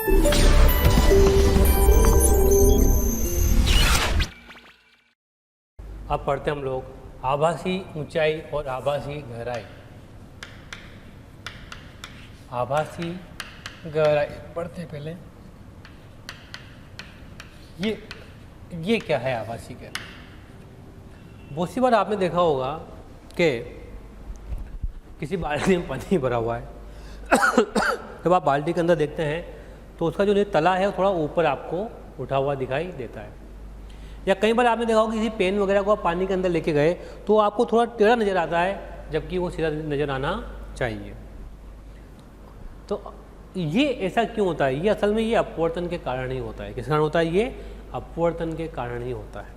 अब पढ़ते हम लोग आभासी ऊंचाई और आभासी गहराई। आभासी गहराई पढ़ते पहले। ये क्या है आभासी गहराई? बहुत सी बार आपने देखा होगा कि किसी बाल्टी में पानी भरा हुआ है जब आप बाल्टी के अंदर देखते हैं तो उसका जो तला है वो थोड़ा ऊपर आपको उठा हुआ दिखाई देता है। या कई बार आपने देखा होगा किसी पेन वगैरह को आप पानी के अंदर लेके गए तो आपको थोड़ा टेढ़ा नज़र आता है जबकि वो सीधा नज़र आना चाहिए। तो ये ऐसा क्यों होता है? ये असल में ये अपवर्तन के कारण ही होता है। किस कारण होता है? ये अपवर्तन के कारण ही होता है।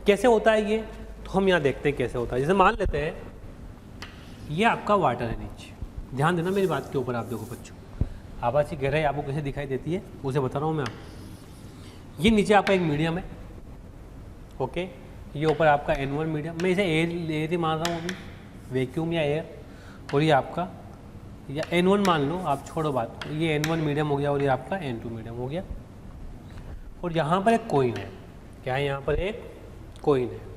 कैसे होता है ये? तो हम यहाँ देखते हैं कैसे होता है। जैसे मान लेते हैं ये आपका वाटर है नीचे। ध्यान देना मेरी बात के ऊपर। आप देखो बच्चों, आभासी गहराई आपको कैसे दिखाई देती है उसे बता रहा हूँ मैं आपको। ये नीचे आपका एक मीडियम है, ओके। ये ऊपर आपका N1 मीडियम, मैं इसे एयर ही मान रहा हूँ अभी, वैक्यूम या एयर। और ये आपका या N1 मान लो, आप छोड़ो बात को। ये N1 मीडियम हो गया और ये आपका N2 मीडियम हो गया। और यहाँ पर एक कोइन है। क्या है? यहाँ पर एक कोइन है।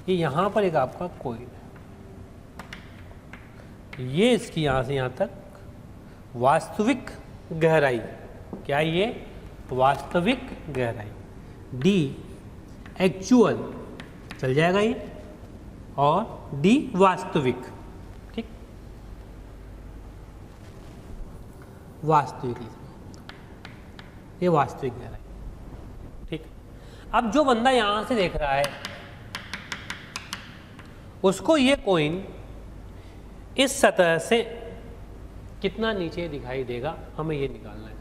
ये यहाँ पर एक आपका कोइन है। ये इसकी यहाँ से यहाँ तक वास्तविक गहराई। क्या ये? वास्तविक गहराई। डी एक्चुअल चल जाएगा ये, और डी वास्तविक। ठीक, वास्तविक, ये वास्तविक गहराई। ठीक, अब जो बंदा यहां से देख रहा है उसको ये कॉइन इस सतह से कितना नीचे दिखाई देगा, हमें ये निकालना है।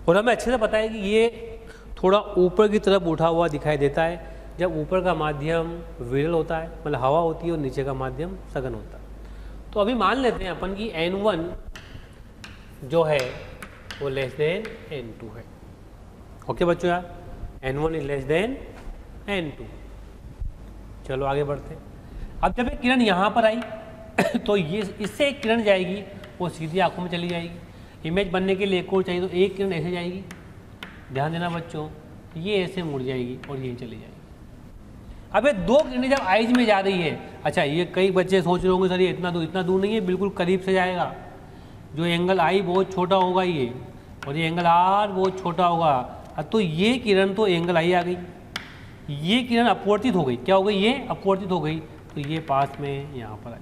और हमें अच्छे से पता है कि ये थोड़ा ऊपर की तरफ उठा हुआ दिखाई देता है जब ऊपर का माध्यम विरल होता है, मतलब हवा होती है, और नीचे का माध्यम सघन होता है। तो अभी मान लेते हैं अपन की N1 जो है वो लेस देन N2 है। ओके बच्चों, यार N1 is less than N2। चलो आगे बढ़ते हैं। अब जब एक किरण यहाँ पर आई तो ये इससे एक किरण जाएगी, वो सीधी आंखों में चली जाएगी। इमेज बनने के लिए एक और चाहिए, तो एक किरण ऐसे जाएगी। ध्यान देना बच्चों, ये ऐसे मुड़ जाएगी और ये चली जाएगी। अब ये दो किरणें जब आइज में जा रही है, अच्छा ये कई बच्चे सोच रहे होंगे सर ये इतना दूर नहीं है, बिल्कुल करीब से जाएगा। जो एंगल आई बहुत छोटा होगा ये, और ये एंगल आर बहुत छोटा होगा। तो ये किरण तो एंगल आई आ गई, ये किरण अपवर्तित हो गई। क्या हो गई? ये अपवर्तित हो गई। तो ये पास में यहाँ पर आई।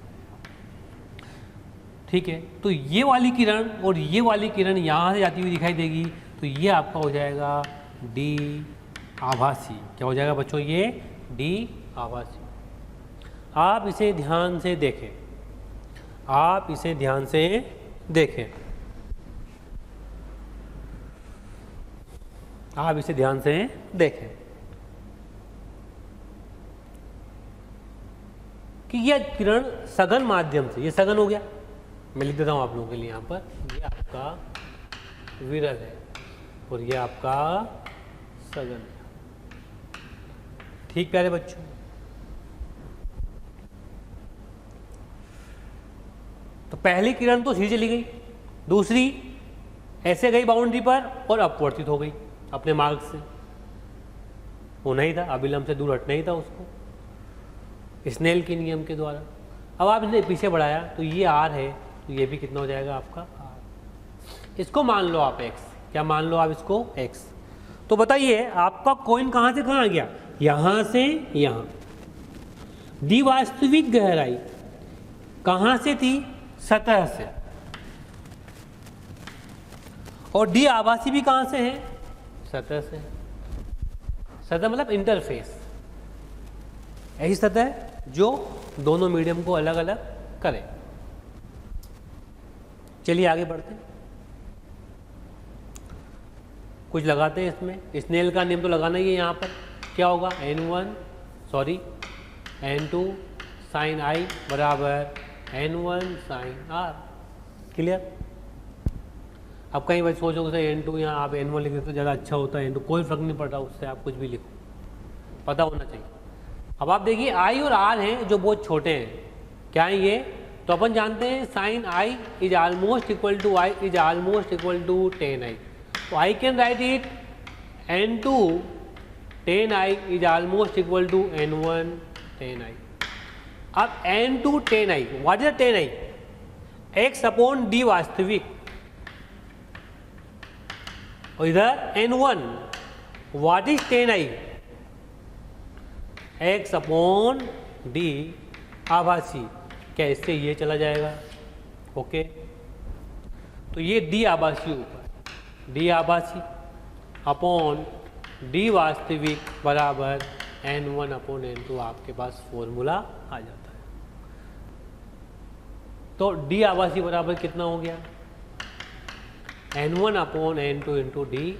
ठीक है, तो ये वाली किरण और ये वाली किरण यहाँ से जाती हुई दिखाई देगी। तो ये आपका हो जाएगा डी आभासी। क्या हो जाएगा बच्चों? ये डी आभासी। आप इसे ध्यान से देखें, आप इसे ध्यान से देखें, आप इसे ध्यान से देखें कि यह किरण सघन माध्यम से, ये सघन हो गया, मैं लिख देता हूं आप लोगों के लिए यहाँ पर, ये आपका विरल है और ये आपका सघन है। ठीक प्यारे बच्चों, तो पहली किरण तो सीधी चली गई, दूसरी ऐसे गई बाउंड्री पर और अपवर्तित हो गई अपने मार्ग से। होना ही था, अभिलंब से दूर हटना ही था उसको, स्नेल के नियम के द्वारा। अब आप इसे पीछे बढ़ाया तो ये आर है, तो ये भी कितना हो जाएगा आपका आर। इसको मान लो आप एक्स। क्या मान लो आप इसको? एक्स। तो बताइए आपका कॉइन कहाँ से कहाँ गया? यहाँ से यहाँ। दी वास्तविक गहराई कहाँ से थी? सतह से। और डी आभासी भी कहाँ से है? सतह से। सतह मतलब इंटरफेस, ऐसी सतह जो दोनों मीडियम को अलग अलग करे। चलिए आगे बढ़ते हैं, कुछ लगाते हैं इसमें। स्नेल का नियम तो लगाना ही है यहाँ पर। क्या होगा? N2 साइन आई बराबर N1 साइन आर। क्लियर? अब कहीं बच्चे सोचोगे सर N2 यहाँ आप N1 लिख देते तो ज़्यादा अच्छा होता है। N2 कोई फर्क नहीं पड़ रहा उससे, आप कुछ भी लिखो, पता होना चाहिए। अब आप देखिए आई और आर हैं जो बहुत छोटे हैं। क्या है ये? तो अपन जानते हैं sine I is almost equal to I is almost equal to 10i। तो I can write it n2 10i is almost equal to n1 10i। अब n2 10i, what is 10i? x upon D वास्तविक, और इधर n1 what is 10i? x upon D आभासी। क्या इससे ये चला जाएगा? ओके, तो ये डी आभासी ऊपर, डी आभासी अपॉन डी वास्तविक बराबर n1 अपॉन n2, आपके पास फॉर्मूला आ जाता है। तो डी आभासी बराबर कितना हो गया? n1 upon n2 into D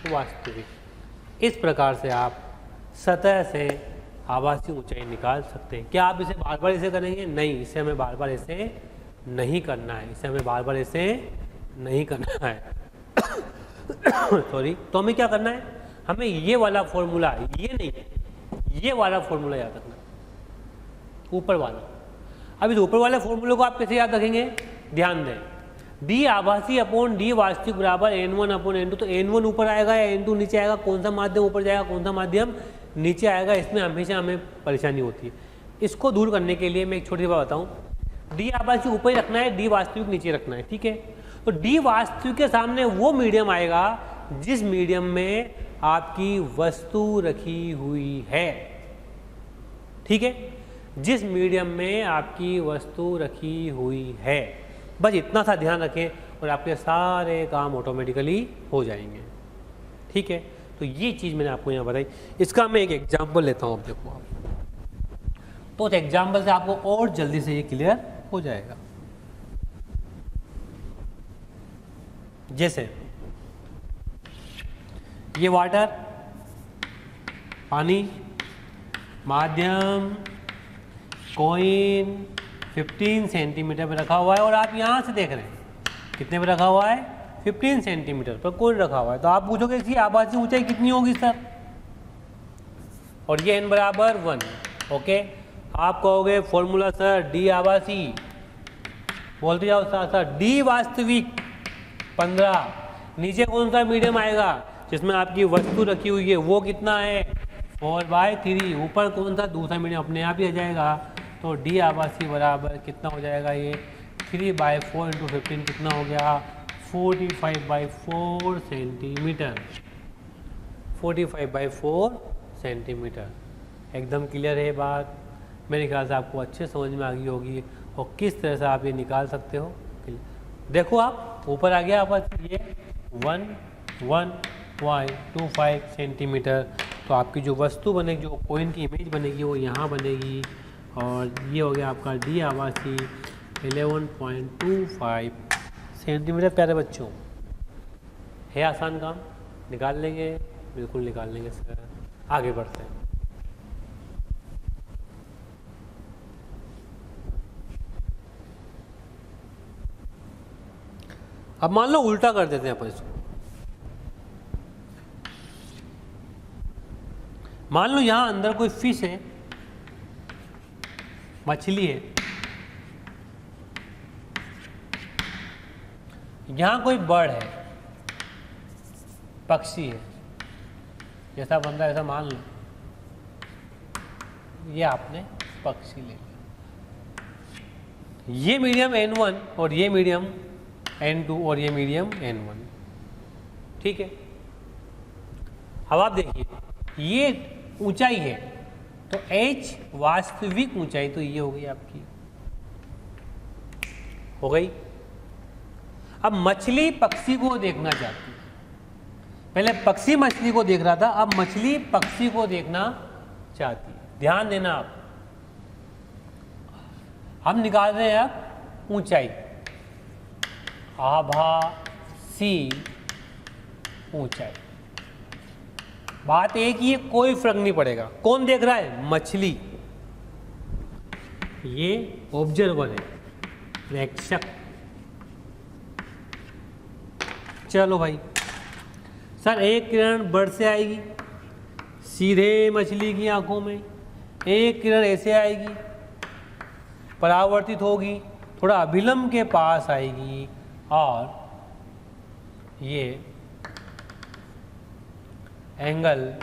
वास्तविक। इस प्रकार से आप सतह से आभासी ऊंचाई निकाल सकते हैं। क्या आप इसे बार बार ऐसे करेंगे? नहीं, इसे हमें बार बार ऐसे नहीं करना है, इसे हमें बार बार ऐसे नहीं करना है सॉरी। तो हमें क्या करना है? हमें ये वाला फॉर्मूला, ये नहीं, ये वाला फॉर्मूला याद रखना, ऊपर वाला। अब इस ऊपर वाले फॉर्मूले को आप कैसे याद रखेंगे? ध्यान दें, डी आभासी अपॉन डी वास्तविक बराबर n1 अपॉन n2। तो n1 ऊपर आएगा या n2 नीचे आएगा? कौन सा माध्यम ऊपर जाएगा, कौन सा माध्यम नीचे आएगा? इसमें हमेशा हमें परेशानी होती है। इसको दूर करने के लिए मैं एक छोटी सी बात बताऊं, डी आभासी ऊपर ही रखना है, डी वास्तविक नीचे रखना है, ठीक है। तो डी वास्तविक के सामने वो मीडियम आएगा जिस मीडियम में आपकी वस्तु रखी हुई है, ठीक है, जिस मीडियम में आपकी वस्तु रखी हुई है। बस इतना सा ध्यान रखें और आपके सारे काम ऑटोमेटिकली हो जाएंगे, ठीक है। तो ये चीज़ मैंने आपको यहाँ बताई। इसका मैं एक एग्जाम्पल लेता हूँ, अब देखो आप, तो उस एग्जाम्पल से आपको और जल्दी से ये क्लियर हो जाएगा। जैसे ये वाटर, पानी, माध्यम, कॉइन 15 सेंटीमीटर पर रखा हुआ है और आप यहाँ से देख रहे हैं कितने पर रखा हुआ है? 15 सेंटीमीटर पर कॉइन रखा हुआ है। तो आप पूछोगे इसकी आभासी ऊंचाई कितनी होगी सर? और ये n बराबर 1, ओके। आप कहोगे फॉर्मूला सर डी आभासी, बोलते जाओ सर डी वास्तविक 15, नीचे कौन सा मीडियम आएगा जिसमें आपकी वस्तु रखी हुई है, वो कितना है? 4/3। ऊपर कौन सा? दूसरा मीडियम अपने आप ही आ जाएगा। तो डी आभासी बराबर कितना हो जाएगा? ये 3/4 इंटू 15 कितना हो गया? 45/4 सेंटीमीटर, 45/4 सेंटीमीटर। एकदम क्लियर है बात? मेरे ख्याल से आपको अच्छे समझ में आ गई होगी और किस तरह से आप ये निकाल सकते हो। देखो आप ऊपर आ गया आप ये 1.25 सेंटीमीटर। तो आपकी जो वस्तु बनेगी, जो कॉइन की इमेज बनेगी, वो यहाँ बनेगी। और ये हो गया आपका डी आभासी 11.25 सेंटीमीटर। प्यारे बच्चों, है आसान काम? निकाल लेंगे? बिल्कुल निकाल लेंगे सर। आगे बढ़ते हैं। अब मान लो उल्टा कर देते हैं अपन इसको। मान लो यहां अंदर कोई फिश है, मछली है, यहां कोई बर्ड है, पक्षी है, जैसा बन रहा है ऐसा मान लो। ये आपने पक्षी ले लिया, ये मीडियम n1 और ये मीडियम n2 और ये मीडियम n1, ठीक है। अब आप देखिए ये ऊंचाई है, तो h वास्तविक ऊंचाई तो ये हो गई आपकी, हो गई। अब मछली पक्षी को देखना चाहती है। पहले पक्षी मछली को देख रहा था, अब मछली पक्षी को देखना चाहती है। ध्यान देना आप, हम निकाल रहे हैं अब ऊंचाई, आभासी ऊंचाई। बात एक ही है, कोई फर्क नहीं पड़ेगा। कौन देख रहा है? मछली। ये ऑब्जर्वर है, प्रेक्षक। चलो भाई, सर एक किरण बर्ड से आएगी सीधे मछली की आंखों में, एक किरण ऐसे आएगी, परावर्तित होगी थोड़ा अभिलंब के पास आएगी और ये एंगल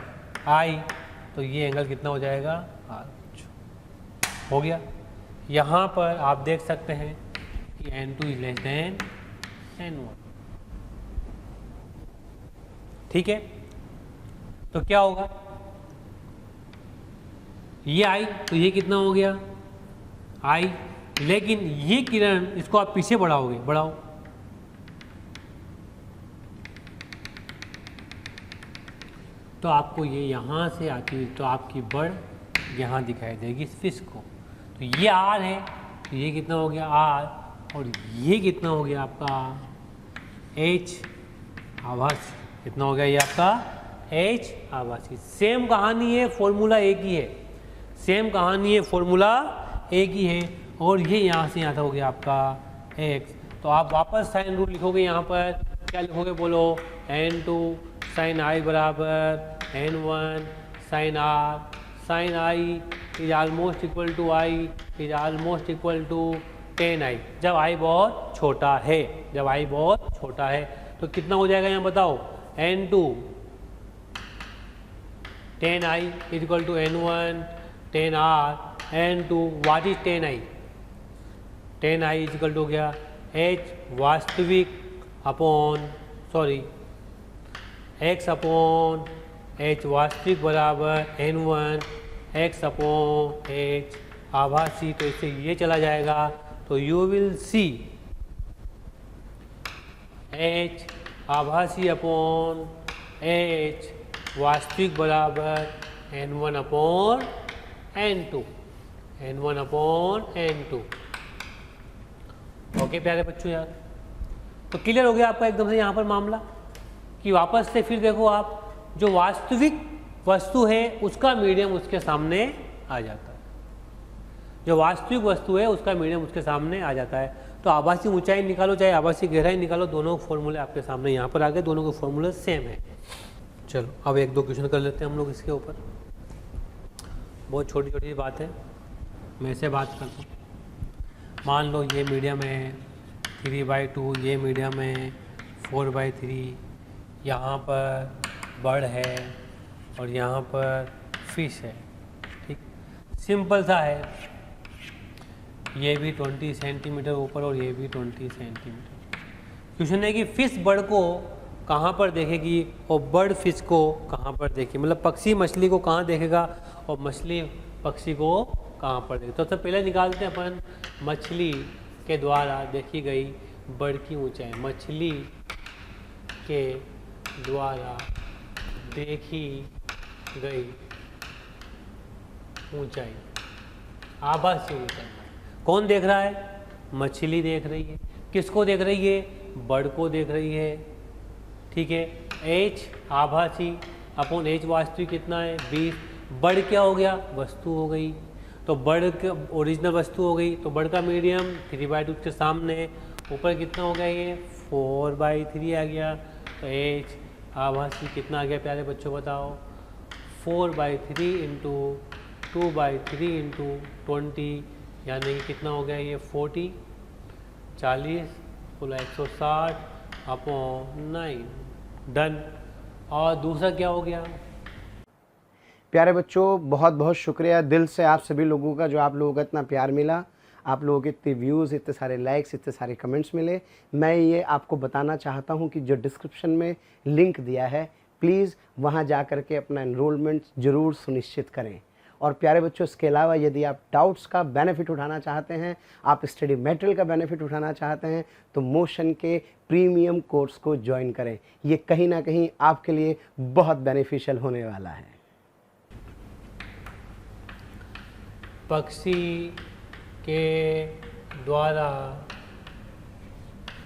आई, तो ये एंगल कितना हो जाएगा, आर हो गया। यहाँ पर आप देख सकते हैं कि N2 is less than N1, ठीक है। तो क्या होगा, ये आई तो ये कितना हो गया आई, लेकिन ये किरण इसको आप पीछे बढ़ाओगे, बढ़ाओ, तो आपको ये यहाँ से आती हुई तो आपकी बड़ यहाँ दिखाई देगी इस फिश को। तो ये आर है, तो ये कितना हो गया आर, और ये कितना हो गया आपका एच आभासी, कितना हो गया ये आपका एच आभासी। सेम कहानी है, फॉर्मूला एक ही है, सेम कहानी है, फॉर्मूला एक ही है, और ये यहाँ से यहाँ तक हो गया आपका एक्स। तो आप वापस साइन रूल लिखोगे, यहाँ पर क्या लिखोगे बोलो, N2 साइन आई बराबर N1 sine R, sine I is almost equal to I is almost equal to 10i, जब आई बहुत छोटा है, जब आई बहुत छोटा है। तो कितना हो जाएगा यहाँ बताओ, N2 10i is equal to N1 10r, N2 what is 10i, 10i is equal to हो गया h वास्तविक upon sorry x upon h वास्तविक बराबर N1 x अपॉन h आभासी। तो इससे ये चला जाएगा, तो यू विल सी h आभासी अपॉन h वास्तविक बराबर N1 upon N2, N1 upon N2। Okay प्यारे बच्चों यार, तो क्लियर हो गया आपका एकदम से यहाँ पर मामला, कि वापस से फिर देखो आप, जो वास्तविक वस्तु है उसका मीडियम उसके सामने आ जाता है, जो वास्तविक वस्तु है उसका मीडियम उसके सामने आ जाता है। तो आभासी ऊंचाई निकालो चाहे आभासी गहराई निकालो, दोनों फॉर्मूले आपके सामने यहाँ पर आ गए, दोनों के फॉर्मूले सेम है। चलो अब एक दो क्वेश्चन कर लेते हैं हम लोग इसके ऊपर, बहुत छोटी छोटी बात है, मैं ऐसे बात करता हूँ। मान लो ये मीडियम है 3/2, ये मीडियम है 4/3, यहाँ पर बर्ड है और यहाँ पर फिश है, ठीक, सिंपल सा है। ये भी 20 सेंटीमीटर ऊपर और ये भी 20 सेंटीमीटर। क्वेश्चन है कि फिश बर्ड को कहाँ पर देखेगी और बर्ड फिश को कहाँ पर देखेगी, मतलब पक्षी मछली को कहाँ देखेगा और मछली पक्षी को कहाँ पर देखेगी। तो सबसे पहले निकालते हैं अपन मछली के द्वारा देखी गई बर्ड की ऊंचाई, मछली के द्वारा देखी गई ऊंचाई, आभासी ऊंचाई। कौन देख रहा है, मछली देख रही है, किसको देख रही है, बर्ड को देख रही है, ठीक है। h आभासी अपॉन h वास्तविक कितना है 20, बर्ड क्या हो गया, वस्तु हो गई, तो बर्ड का ओरिजिनल वस्तु हो गई, तो बर्ड का मीडियम 3/2 के सामने, ऊपर कितना हो गया ये 4/3 आ गया, तो h आभासी कितना आ गया प्यारे बच्चों बताओ, 4/3 इंटू 2/3 इंटू 20, यानी कि कितना हो गया ये 40, 40 बोला 160 अपॉन 9, डन। और दूसरा क्या हो गया, प्यारे बच्चों बहुत बहुत शुक्रिया दिल से आप सभी लोगों का, जो आप लोगों का इतना प्यार मिला, आप लोगों के इतने व्यूज़, इतने सारे लाइक्स, इतने सारे कमेंट्स मिले। मैं ये आपको बताना चाहता हूँ कि जो डिस्क्रिप्शन में लिंक दिया है, प्लीज़ वहाँ जा कर के अपना एनरोलमेंट ज़रूर सुनिश्चित करें। और प्यारे बच्चों, इसके अलावा यदि आप डाउट्स का बेनिफिट उठाना चाहते हैं, आप स्टडी मटेरियल का बेनिफिट उठाना चाहते हैं, तो मोशन के प्रीमियम कोर्स को ज्वाइन करें। ये कहीं ना कहीं आपके लिए बहुत बेनिफिशियल होने वाला है। पक्षी के द्वारा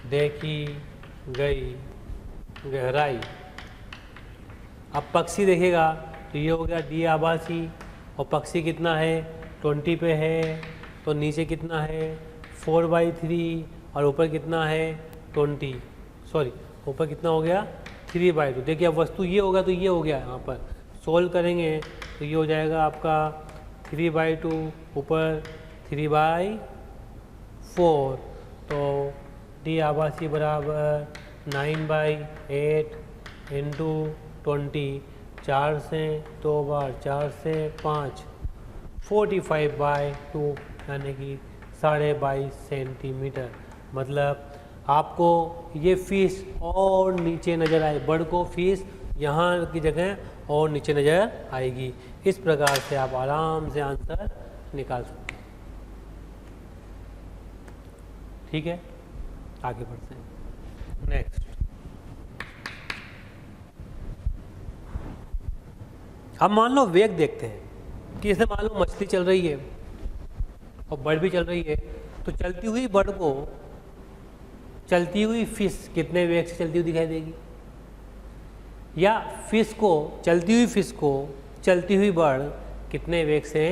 देखी गई गहराई, अब पक्षी देखेगा तो ये हो गया डी आभासी, और पक्षी कितना है 20 पे है, तो नीचे कितना है 4/3 और ऊपर कितना है 20, सॉरी ऊपर कितना हो गया 3/2। देखिए अब वस्तु ये होगा तो ये हो गया, यहाँ पर सोल्व करेंगे तो ये हो जाएगा आपका 3/2 ऊपर 4, तो डी आभासी बराबर 9/8 इंटू 20, 4 से 2 बार 4 से 5, 45/2 यानी कि 22.5 सेंटीमीटर। मतलब आपको ये फीस और नीचे नज़र आए, बर्ड को फीस यहाँ की जगह और नीचे नज़र आएगी। इस प्रकार से आप आराम से आंसर निकाल सकते हैं। ठीक है, आगे बढ़ते हैं। नेक्स्ट, अब मान लो वेग देखते हैं कि जैसे मान लो मछली चल रही है और बर्ड भी चल रही है, तो चलती हुई बर्ड को चलती हुई फिश कितने वेग से चलती हुई दिखाई देगी, या फिश को चलती हुई बर्ड कितने वेग से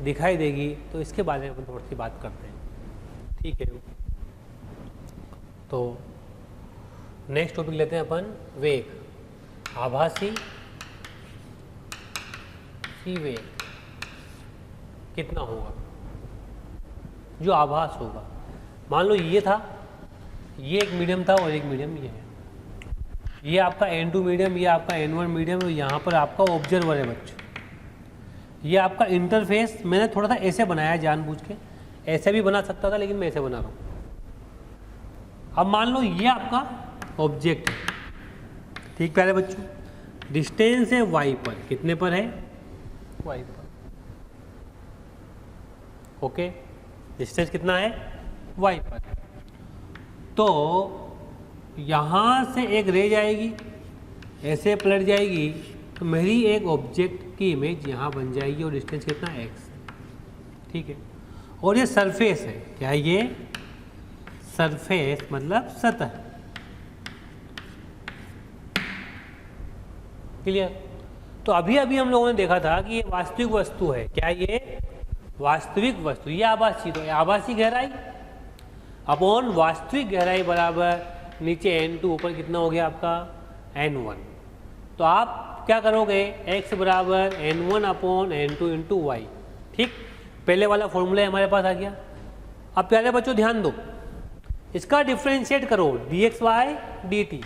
दिखाई देगी। तो इसके बारे में अपन थोड़ी सी बात करते हैं। ठीक है, तो नेक्स्ट टॉपिक लेते हैं अपन वेग, आभासी वेग कितना होगा, जो आभास होगा। मान लो ये था, ये एक मीडियम था और एक मीडियम ये है, ये आपका N2 मीडियम, ये आपका N1 मीडियम, और यहाँ पर आपका ऑब्जर्वर है बच्चों। ये आपका इंटरफेस मैंने थोड़ा सा ऐसे बनाया जानबूझ के, ऐसे भी बना सकता था लेकिन मैं ऐसे बना रहा हूँ। अब मान लो ये आपका ऑब्जेक्ट है, ठीक प्यारे बच्चों, डिस्टेंस है y पर, कितने पर है, y पर। ओके, डिस्टेंस कितना है, y पर। तो यहाँ से एक रे जाएगी, ऐसे पलट जाएगी, तो मेरी एक ऑब्जेक्ट की इमेज यहाँ बन जाएगी और डिस्टेंस कितना x, ठीक है। और ये सरफेस है, क्या ये सरफेस मतलब सतह, क्लियर। तो अभी हम लोगों ने देखा था कि ये वास्तविक वस्तु है, क्या ये वास्तविक वस्तु, ये आभासी, तो आभासी गहराई अपॉन वास्तविक गहराई बराबर नीचे N2 ऊपर कितना हो गया आपका N1। तो आप क्या करोगे, x बराबर N1 upon N2 into Y, ठीक। पहले वाला फॉर्मूला हमारे पास आ गया। अब प्यारे बच्चों ध्यान दो, इसका डिफ्रेंशिएट करो dx/dt,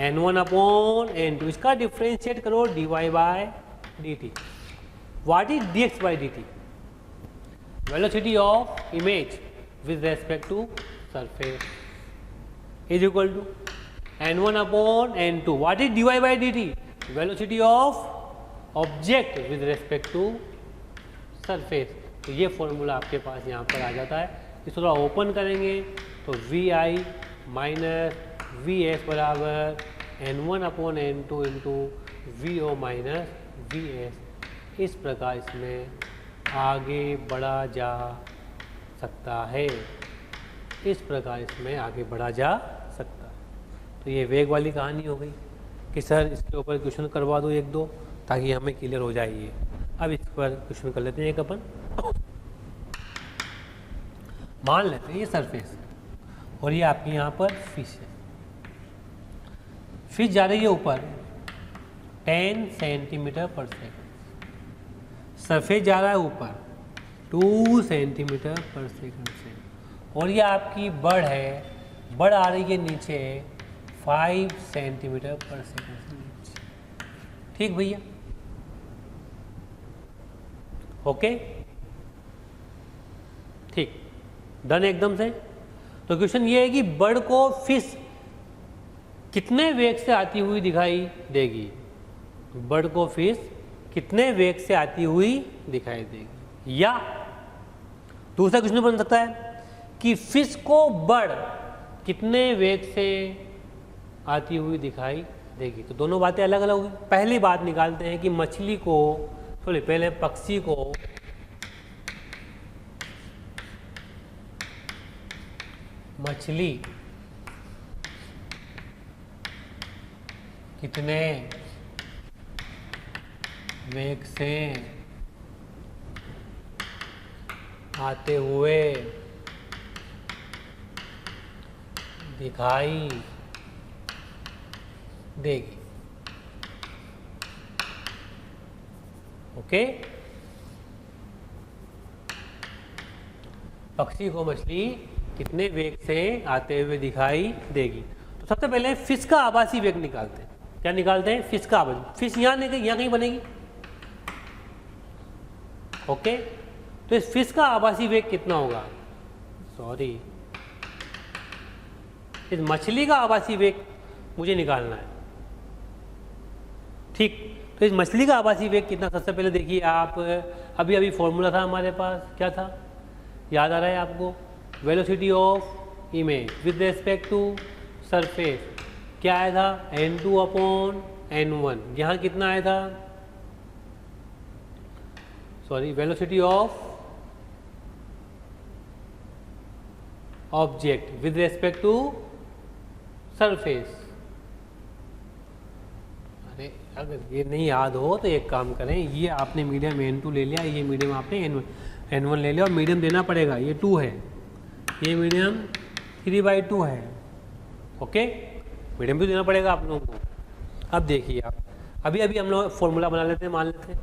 N1 अपॉन N2, इसका डिफ्रेंशिएट करो dy/dt। What is dx/dt, velocity of image with respect to surface is equal to N1 upon N2. What is dy/dt? Velocity of object with respect to surface. तो ये formula आपके पास यहाँ पर आ जाता है। इस थोड़ा ओपन करेंगे तो vi माइनस vs बराबर N1 upon N2 into vo minus vs। इस प्रकार इसमें आगे बढ़ा जा सकता है, इस प्रकार इसमें आगे बढ़ा जा सकता है। तो ये वेग वाली कहानी हो गई कि सर इसके ऊपर क्वेश्चन करवा दो एक दो, ताकि हमें क्लियर हो जाए ये। अब इस पर क्वेश्चन कर लेते हैं एक अपन। मान लेते हैं ये सरफेस और ये आपके यहाँ पर फिश है, फिश जा रही है ऊपर 10 सेंटीमीटर पर सेकंड, सरफेस जा रहा है ऊपर 2 सेंटीमीटर पर सेकंड से, और ये आपकी बर्ड है, बर्ड आ रही है नीचे 5 सेंटीमीटर पर सेकंड से नीचे, ठीक भैया, ओके, ठीक, डन एकदम से। तो क्वेश्चन ये है कि बर्ड को फिश कितने वेग से आती हुई दिखाई देगी, बर्ड को फिश कितने वेग से आती हुई दिखाई देगी। या दूसरा क्वेश्चन बन सकता है कि फिश को बर्ड कितने वेग से आती हुई दिखाई देगी। तो दोनों बातें अलग अलग होगी। पहली बात निकालते हैं कि मछली को, सॉरी पहले पक्षी को मछली कितने वेग से आते हुए दिखाई देगी, ओके। पक्षी को मछली कितने वेग से आते हुए दिखाई देगी। तो सबसे पहले फिश का आभासी वेग निकालते हैं। क्या निकालते हैं? फिश का आभासी। फिश यहाँ नहीं, यहाँ कहीं बनेगी। ओके, तो इस फिश का आभासी वेग कितना होगा? सॉरी, इस मछली का आभासी वेग मुझे निकालना है। ठीक, तो इस मछली का आभासी वेग कितना? सबसे पहले देखिए आप, अभी फॉर्मूला था हमारे पास, क्या था, याद आ रहा है आपको? Velocity of image with respect to surface क्या आया था? n2 upon n1। यहाँ कितना आया था? Sorry, velocity of object with respect to surface. अरे अगर ये नहीं याद हो तो एक काम करें, ये आपने मीडियम n2 ले लिया, ये मीडियम आपने n1 ले लिया, और मीडियम देना पड़ेगा, ये 2 है, ये मीडियम 3/2 है। ओके, मीडियम भी देना पड़ेगा आप लोगों को। अब देखिए आप, अभी हम लोग फॉर्मूला बना लेते हैं, मान लेते हैं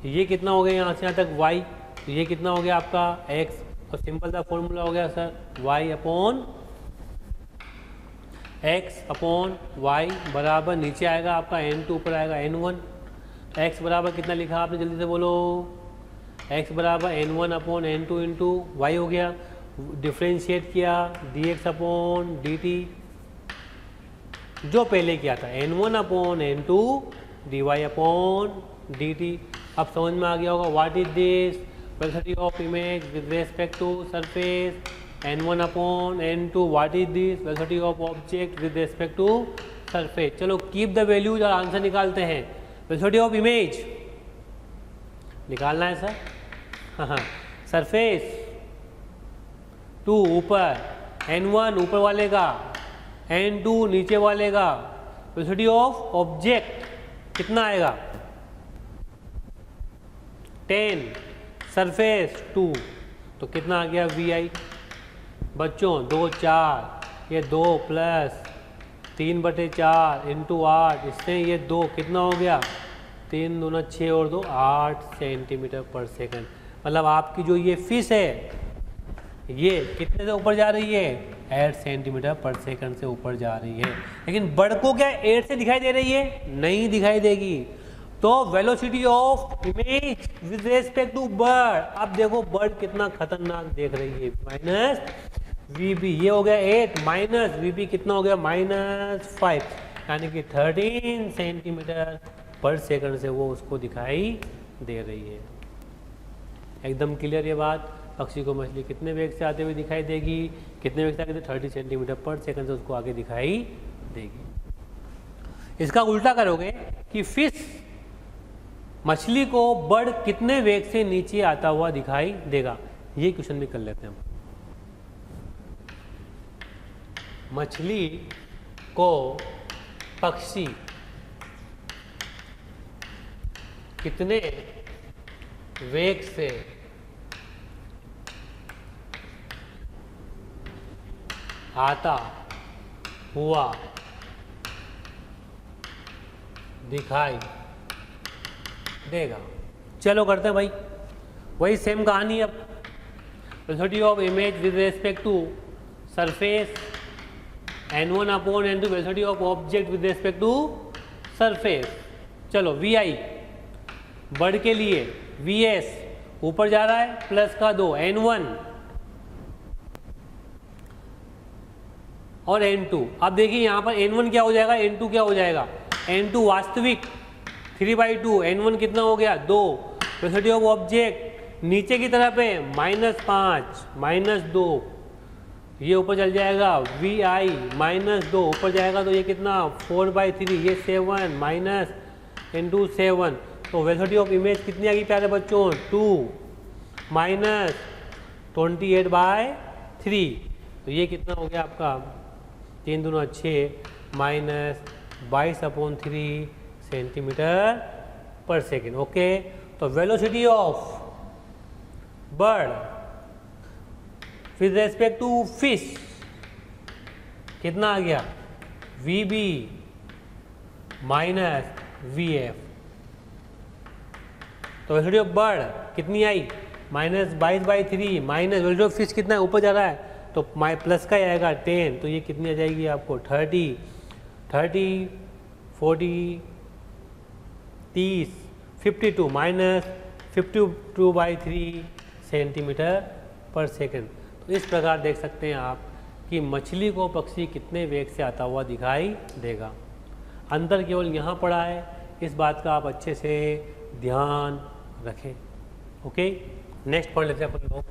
ये कितना हो गया यहाँ से यहाँ तक y, तो ये कितना हो गया आपका x, और सिंपल सा फॉर्मूला हो गया sir y upon x upon y बराबर नीचे आएगा आपका n2, ऊपर आएगा n1। तो x बराबर कितना लिखा आपने, जल्दी से बोलो? x बराबर n1 upon n2 into Y हो गया, डिफ्रेंशिएट किया dx अपॉन dt, जो पहले किया था n1 upon n2 dy upon dt। अब समझ में आ गया होगा what is this? Velocity of image with respect to surface n1 upon n2। What is this? Velocity of object with respect to surface. चलो कीप द वैल्यूज और answer निकालते हैं। वेलोसिटी ऑफ इमेज निकालना है सर, हाँ, surface 2 ऊपर, n1 ऊपर वाले का, n2 नीचे वाले का। वेलोसिटी ऑफ ऑब्जेक्ट कितना आएगा? 10, सरफेस 2, तो कितना आ गया vi? बच्चों 2 4, ये 2 प्लस 3/4 इंटू 8, इससे ये 2 कितना हो गया? 3 दूना 6 और 2 8 सेंटीमीटर पर सेकंड। मतलब आपकी जो ये फिश है ये कितने से ऊपर जा रही है? 8 सेंटीमीटर पर सेकंड से ऊपर जा रही है। लेकिन बर्ड को क्या 8 से दिखाई दे रही है? नहीं दिखाई देगी। तो velocity of image with respect to bird, अब देखो बर्ड कितना खतरनाक देख रही है, माइनस वीबी, ये हो गया 8 माइनस वीबी कितना हो गया? -5, यानी कि 13 सेंटीमीटर पर सेकंड से वो उसको दिखाई दे रही है। एकदम क्लियर ये बात? पक्षी को मछली कितने वेग से आते हुए दिखाई देगी? कितने वेग से आगे? 30 सेंटीमीटर पर सेकंड से उसको आगे दिखाई देगी। इसका उल्टा करोगे कि फिश मछली को बर्ड कितने वेग से नीचे आता हुआ दिखाई देगा, ये क्वेश्चन भी कर लेते हैं हम। मछली को पक्षी कितने वेग से आता हुआ दिखाई देगा? चलो करते हैं भाई, वही सेम कहानी। अब velocity of image with respect to surface n1 upon n2, velocity of object with respect to surface. चलो vi बर्ड के लिए vs ऊपर जा रहा है प्लस का 2 n1 और n2। अब देखिए यहाँ पर n1 क्या हो जाएगा, n2 क्या हो जाएगा? n2 वास्तविक 3/2, n1 कितना हो गया? 2। वेलोसिटी ऑफ ऑब्जेक्ट नीचे की तरफ है -5 -2, ये ऊपर चल जाएगा vi -2 ऊपर जाएगा, तो ये कितना 4/3, ये 7 माइनस इंटू 7। तो वेलोसिटी ऑफ इमेज कितनी आ गई प्यारे बच्चों? 2 माइनस 28/3, तो ये कितना हो गया आपका 3 दूना 6 minus 22/3 centimetre per second. Okay, तो velocity of bird with respect to fish कितना आ गया? vb minus vf। तो वेलोसिटी ऑफ बर्ड कितनी आई? -22/3 माइनस वेलोसिटी ऑफ फिश कितना है? ऊपर जा रहा है तो माइ प्लस का ही आएगा 10, तो ये कितनी आ जाएगी आपको 30, 40, 30, 52 माइनस 52/3 सेंटीमीटर पर सेकंड। तो इस प्रकार देख सकते हैं आप कि मछली को पक्षी कितने वेग से आता हुआ दिखाई देगा। अंतर केवल यहाँ पड़ा है, इस बात का आप अच्छे से ध्यान रखें। ओके, नेक्स्ट पढ़ लेते हैं अपन लोग।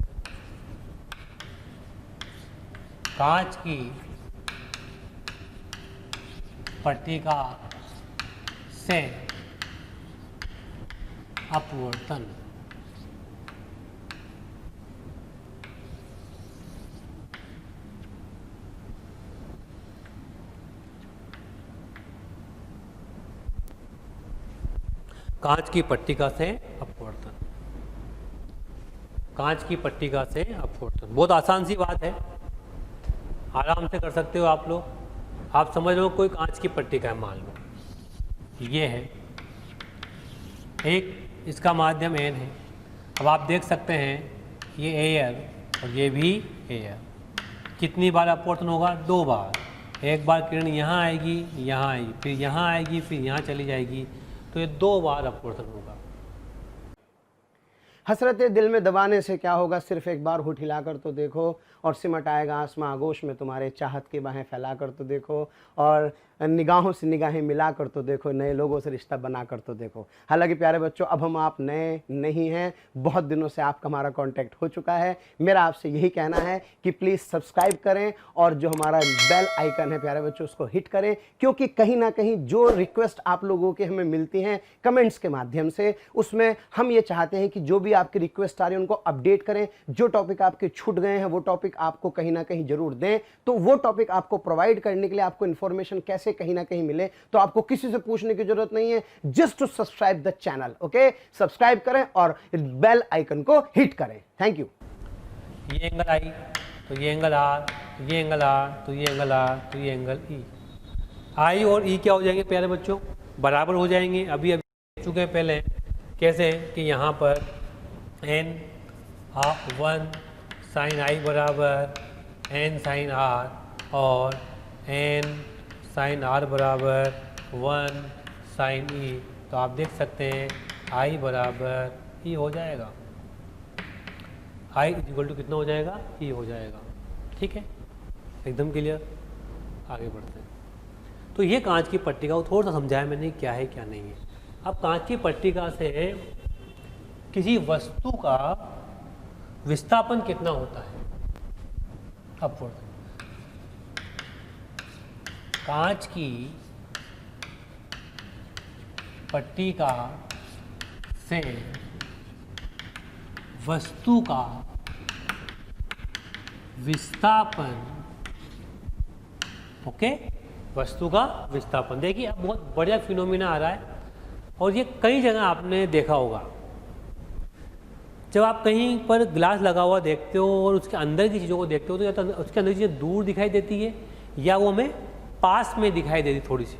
कांच की पट्टिका से अपवर्तन। कांच की पट्टिका से अपवर्तन, कांच की पट्टिका से अपवर्तन बहुत आसान सी बात है, आराम से कर सकते हो आप लोग। आप समझ लो कोई कांच की पट्टिका है, मान लो ये है एक, इसका माध्यम एन है। अब आप देख सकते हैं ये एयर और ये भी एयर, कितनी बार अपवर्तन होगा? 2 बार। एक बार किरण यहाँ आएगी, यहाँ आएगी, फिर यहाँ आएगी, फिर यहाँ चली जाएगी, तो ये 2 बार अपवर्तन होगा। हसरतें दिल में दबाने से क्या होगा, सिर्फ एक बार होठ हिलाकर तो देखो, और सिमट आएगा आसमां आगोश में तुम्हारे, चाहत की बाहें फैलाकर तो देखो, और निगाहों से निगाहें मिलाकर तो देखो, नए लोगों से रिश्ता बनाकर तो देखो। हालांकि प्यारे बच्चों, अब हम आप नए नहीं हैं, बहुत दिनों से आपका हमारा कांटेक्ट हो चुका है। मेरा आपसे यही कहना है कि प्लीज़ सब्सक्राइब करें, और जो हमारा बेल आइकन है प्यारे बच्चों उसको हिट करें, क्योंकि कहीं ना कहीं जो रिक्वेस्ट आप लोगों के हमें मिलती हैं कमेंट्स के माध्यम से, उसमें हम ये चाहते हैं कि जो भी आपकी रिक्वेस्ट आ रही है उनको अपडेट करें। जो टॉपिक आपके छूट गए हैं वो टॉपिक आपको कहीं ना कहीं जरूर दें, तो वो टॉपिक आपको प्रोवाइड करने के लिए आपको इन्फॉर्मेशन कैसे कहीं ना कहीं मिले, तो आपको किसी से पूछने की जरूरत नहीं है, just to subscribe the channel. Okay, subscribe करें और बेल आइकन को हिट करें। Thank you. ये एंगल आई तो ये एंगल आर, ये एंगल आर तो ये एंगल आर, तो ये एंगल ई। आई और ई क्या हो जाएंगे प्यारे बच्चों? बराबर हो जाएंगे। अभी देख चुके हैं पहले कैसे कि यहाँ पर n 1 साइन आई बराबर n साइन आर, और n साइन आर बराबर 1 साइन ई। तो आप देख सकते हैं i बराबर ई हो जाएगा, i इक्वल टू कितना हो जाएगा? ई हो जाएगा। ठीक है, एकदम क्लियर। आगे बढ़ते हैं। तो ये कांच की पट्टिका को थोड़ा सा समझाया मैंने क्या है क्या नहीं है। अब कांच की पट्टिका से किसी वस्तु का विस्थापन कितना होता है? अपवर्तन। कांच की पट्टिका से वस्तु का विस्थापन, ओके, वस्तु का विस्थापन। देखिए अब बहुत बढ़िया फिनोमिना आ रहा है, और ये कई जगह आपने देखा होगा। जब आप कहीं पर ग्लास लगा हुआ देखते हो और उसके अंदर की चीज़ों को देखते हो, तो या तो उसके अंदर की चीज़ें दूर दिखाई देती है या वो हमें पास में दिखाई देती थोड़ी सी।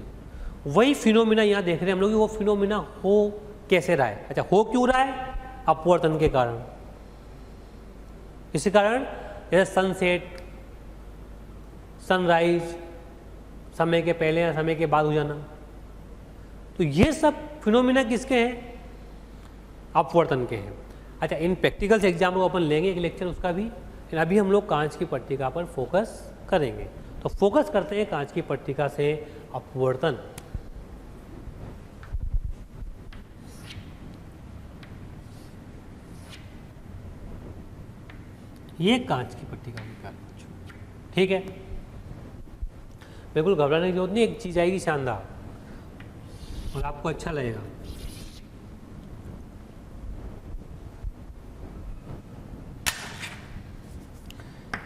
वही फिनोमिना यहाँ देख रहे हैं हम लोग कि वो फिनोमिना हो कैसे रहा है। अच्छा, हो क्यों रहा है? अपवर्तन के कारण। इसी कारण जैसे सनसेट, सनराइज, समय के पहले या समय के बाद हो जाना, तो ये सब फिनोमिना किसके हैं? अपवर्तन के हैं। अच्छा, इन प्रैक्टिकल्स एग्जाम को अपन लेंगे एक लेक्चर उसका भी, लेकिन अभी हम लोग कांच की पट्टिका पर फोकस करेंगे। तो फोकस करते हैं कांच की पट्टिका से अपवर्तन। ये कांच की पट्टिका निकाल, ठीक है, बिल्कुल घबराने की जरूरत नहीं। एक चीज़ आएगी शानदार और आपको अच्छा लगेगा।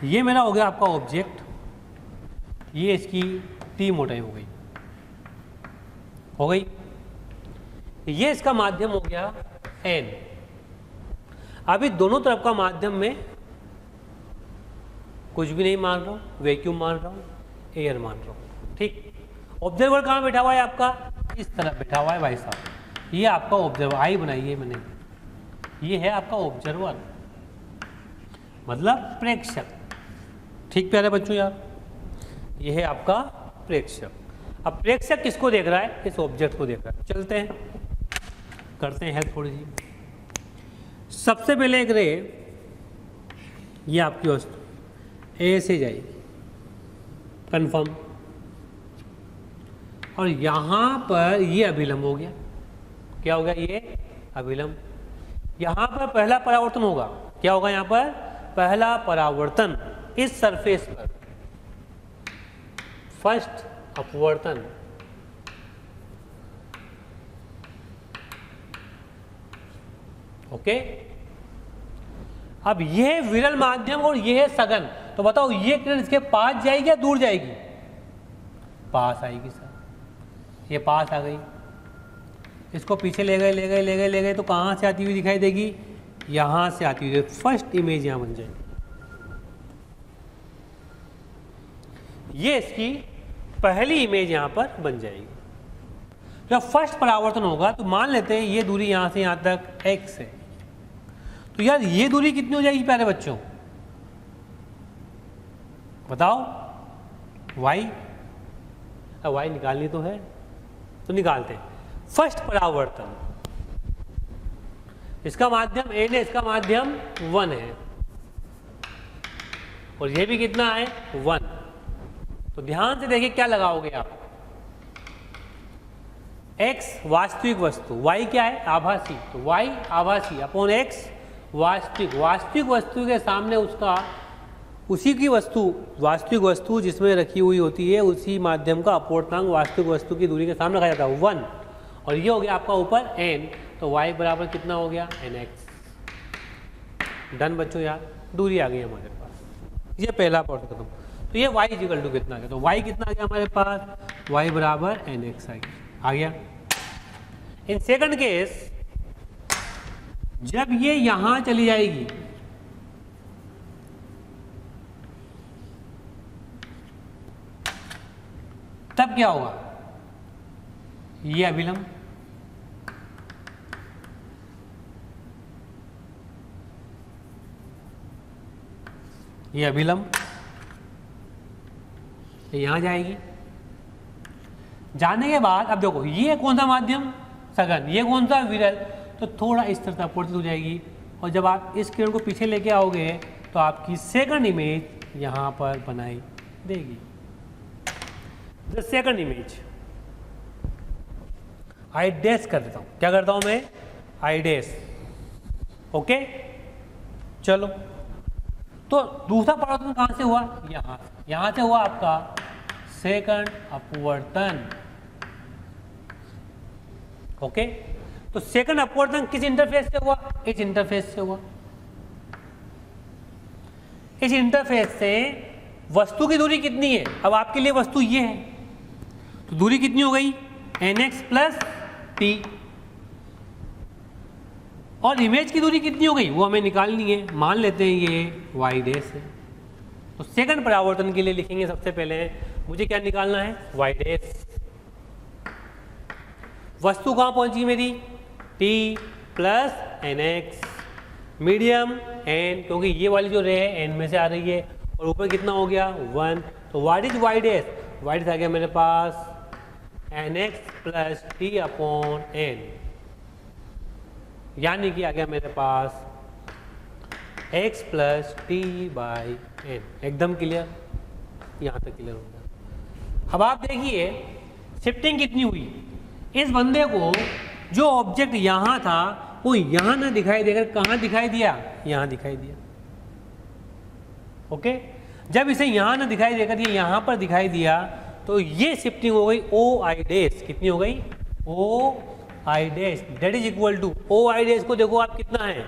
ये मेरा हो गया आपका ऑब्जेक्ट, ये इसकी टी मोटाई हो गई, ये इसका माध्यम हो गया n। अभी दोनों तरफ का माध्यम में कुछ भी नहीं मान रहा हूँ, वैक्यूम मान रहा हूँ, एयर मान रहा हूँ। ठीक, ऑब्जर्वर कहाँ बैठा हुआ है आपका? इस तरफ बैठा हुआ है भाई साहब। ये आपका ऑब्जर्वर, आई बनाई है मैंने, ये है आपका ऑब्जर्वर, मतलब प्रेक्षक। ठीक प्यारे बच्चों यार, यह है आपका प्रेक्षक। अब प्रेक्षक किसको देख रहा है? इस ऑब्जेक्ट को देख रहा है। चलते हैं, करते हैं हेल्प थोड़ी सी। सबसे पहले एक रे, ये आपकी वस्तु ए से जाएगी, कंफर्म, और यहां पर ये अभिलंब हो गया। क्या हो गया? ये अभिलंब। यहां पर पहला परावर्तन होगा। क्या होगा यहां पर? पहला परावर्तन इस सरफेस पर, फर्स्ट अपवर्तन। ओके, अब ये है विरल माध्यम और ये है सघन। तो बताओ ये किरण इसके पास जाएगी या दूर जाएगी? पास आएगी सर, ये पास आ गई। इसको पीछे ले गए ले गए ले गए ले गए, तो कहां से आती हुई दिखाई देगी? यहां से आती हुई। फर्स्ट इमेज यहां बन जाएगी। ये इसकी पहली इमेज यहां पर बन जाएगी। जब फर्स्ट परावर्तन होगा तो मान लेते हैं ये दूरी यहां से यहां तक x है, तो यार ये दूरी कितनी हो जाएगी प्यारे बच्चों? बताओ, y। अब y निकालनी तो है, तो निकालते हैं। फर्स्ट परावर्तन, इसका माध्यम n है, इसका माध्यम 1 है, और ये भी कितना है? 1। तो ध्यान से देखिए क्या लगाओगे आप? x वास्तविक वस्तु, y क्या है? आभासी। तो y आभासी अपॉन x वास्तविक। वास्तविक वस्तु के सामने उसका, उसी की वस्तु, वास्तविक वस्तु जिसमें रखी हुई होती है, उसी माध्यम का अपवर्तनांक वास्तविक वस्तु की दूरी के सामने रखा जाता है 1, और ये हो गया आपका ऊपर n। तो y बराबर कितना हो गया? nx। डन बच्चों यार, दूरी आ गई हमारे पास। ये पहला पार्ट खत्म। तो ये y इक्वल टू कितना आ गया? तो y कितना आ गया हमारे पास? y बराबर nx आ गया। इन सेकंड केस, जब ये यहां चली जाएगी, तब क्या होगा? ये अभिलंब, ये अभिलंब यहां जाएगी। जाने के बाद अब देखो, ये कौन सा माध्यम? सघन। ये कौन सा? विरल। तो थोड़ा इस तरह अपवर्तित हो जाएगी, और जब आप इस किरण को पीछे लेके आओगे तो आपकी सेकंड इमेज यहां पर बनाई देगी। The second image I dash कर देता हूं। क्या करता हूं मैं? I dash. ओके, चलो। तो दूसरा परावर्तन कहां से हुआ? यहां से हुआ आपका सेकंड अपवर्तन। ओके, तो सेकंड अपवर्तन किस इंटरफेस से हुआ? इस इंटरफेस से हुआ। इस इंटरफेस से वस्तु की दूरी कितनी है? अब आपके लिए वस्तु ये है, तो दूरी कितनी हो गई? nx plus t। और इमेज की दूरी कितनी हो गई? वो हमें निकालनी है। मान लेते हैं ये y डैश है। तो सेकंड परावर्तन के लिए लिखेंगे सबसे पहले मुझे क्या निकालना है? y dash. वस्तु कहां पहुंची मेरी? t plus nx, medium n, क्योंकि ये वाली जो रे है n में से आ रही है, और ऊपर कितना हो गया? 1। तो what is y dash? y dash आ गया मेरे पास nx plus t upon n, यानी कि आ गया मेरे पास x plus t by n। एकदम क्लियर? यहां तक क्लियर हो गया। अब आप देखिए शिफ्टिंग कितनी हुई। इस बंदे को जो ऑब्जेक्ट यहां था वो यहां ना दिखाई देकर कहां दिखाई दिया? यहां दिखाई दिया। ओके, जब इसे यहां ना दिखाई देकर ये यहां पर दिखाई दिया, तो ये शिफ्टिंग हो गई ओ आई डैश। कितनी हो गई? O I dash. That is equal to O I dash को देखो आप कितना है?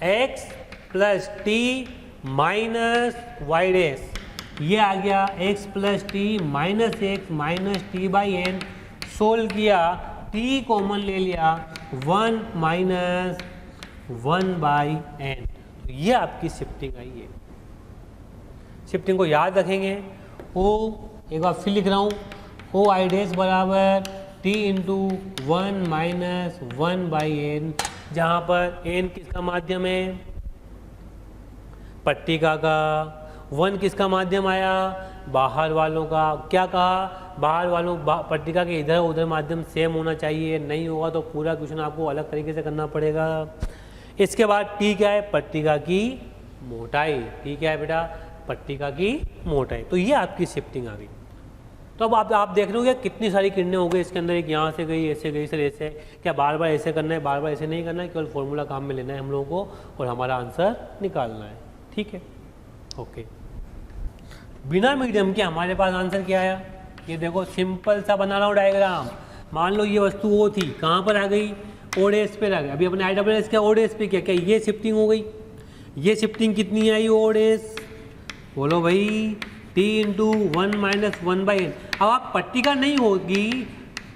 x plus t minus y dash. ये आ गया x plus t minus x minus t by n. Solve किया, t कॉमन ले लिया, 1 माइनस 1 बाई एन। तो ये आपकी शिफ्टिंग आई है। शिफ्टिंग को याद रखेंगे। ओ एक बार फिर लिख रहा हूँ, ओ आई डैश बराबर t into 1 minus 1 by N, जहाँ पर n किसका माध्यम है? पट्टिका का। 1 किसका माध्यम आया, बाहर वालों का। क्या कहा, बाहर वालों पट्टिका के इधर उधर माध्यम सेम होना चाहिए, नहीं होगा तो पूरा क्वेश्चन आपको अलग तरीके से करना पड़ेगा। इसके बाद टी क्या है, पट्टिका की मोटाई। टी क्या है बेटा, पट्टिका की मोटाई। तो ये आपकी शिफ्टिंग आ गई। तो अब आप देख रहे हो क्या कितनी सारी किरणें हो गई इसके अंदर, एक यहाँ से गई, ऐसे गई, सर ऐसे। क्या बार बार ऐसे करना है, बार बार ऐसे नहीं करना है, केवल फॉर्मूला काम में लेना है हम लोगों को और हमारा आंसर निकालना है। ठीक है, ओके। बिना मीडियम के हमारे पास आंसर क्या आया, ये देखो सिंपल सा बना रहा हूँ डायग्राम। मान लो ये वस्तु वो थी, कहाँ पर आ गई, ओडेस पे आ गई। अभी अपने ISS क्या ओडेस पे, क्या क्या ये शिफ्टिंग हो गई। ये शिफ्टिंग कितनी आई ओडेस, बोलो भाई, T इंटू 1 माइनस 1/n। अब आप पट्टिका नहीं होगी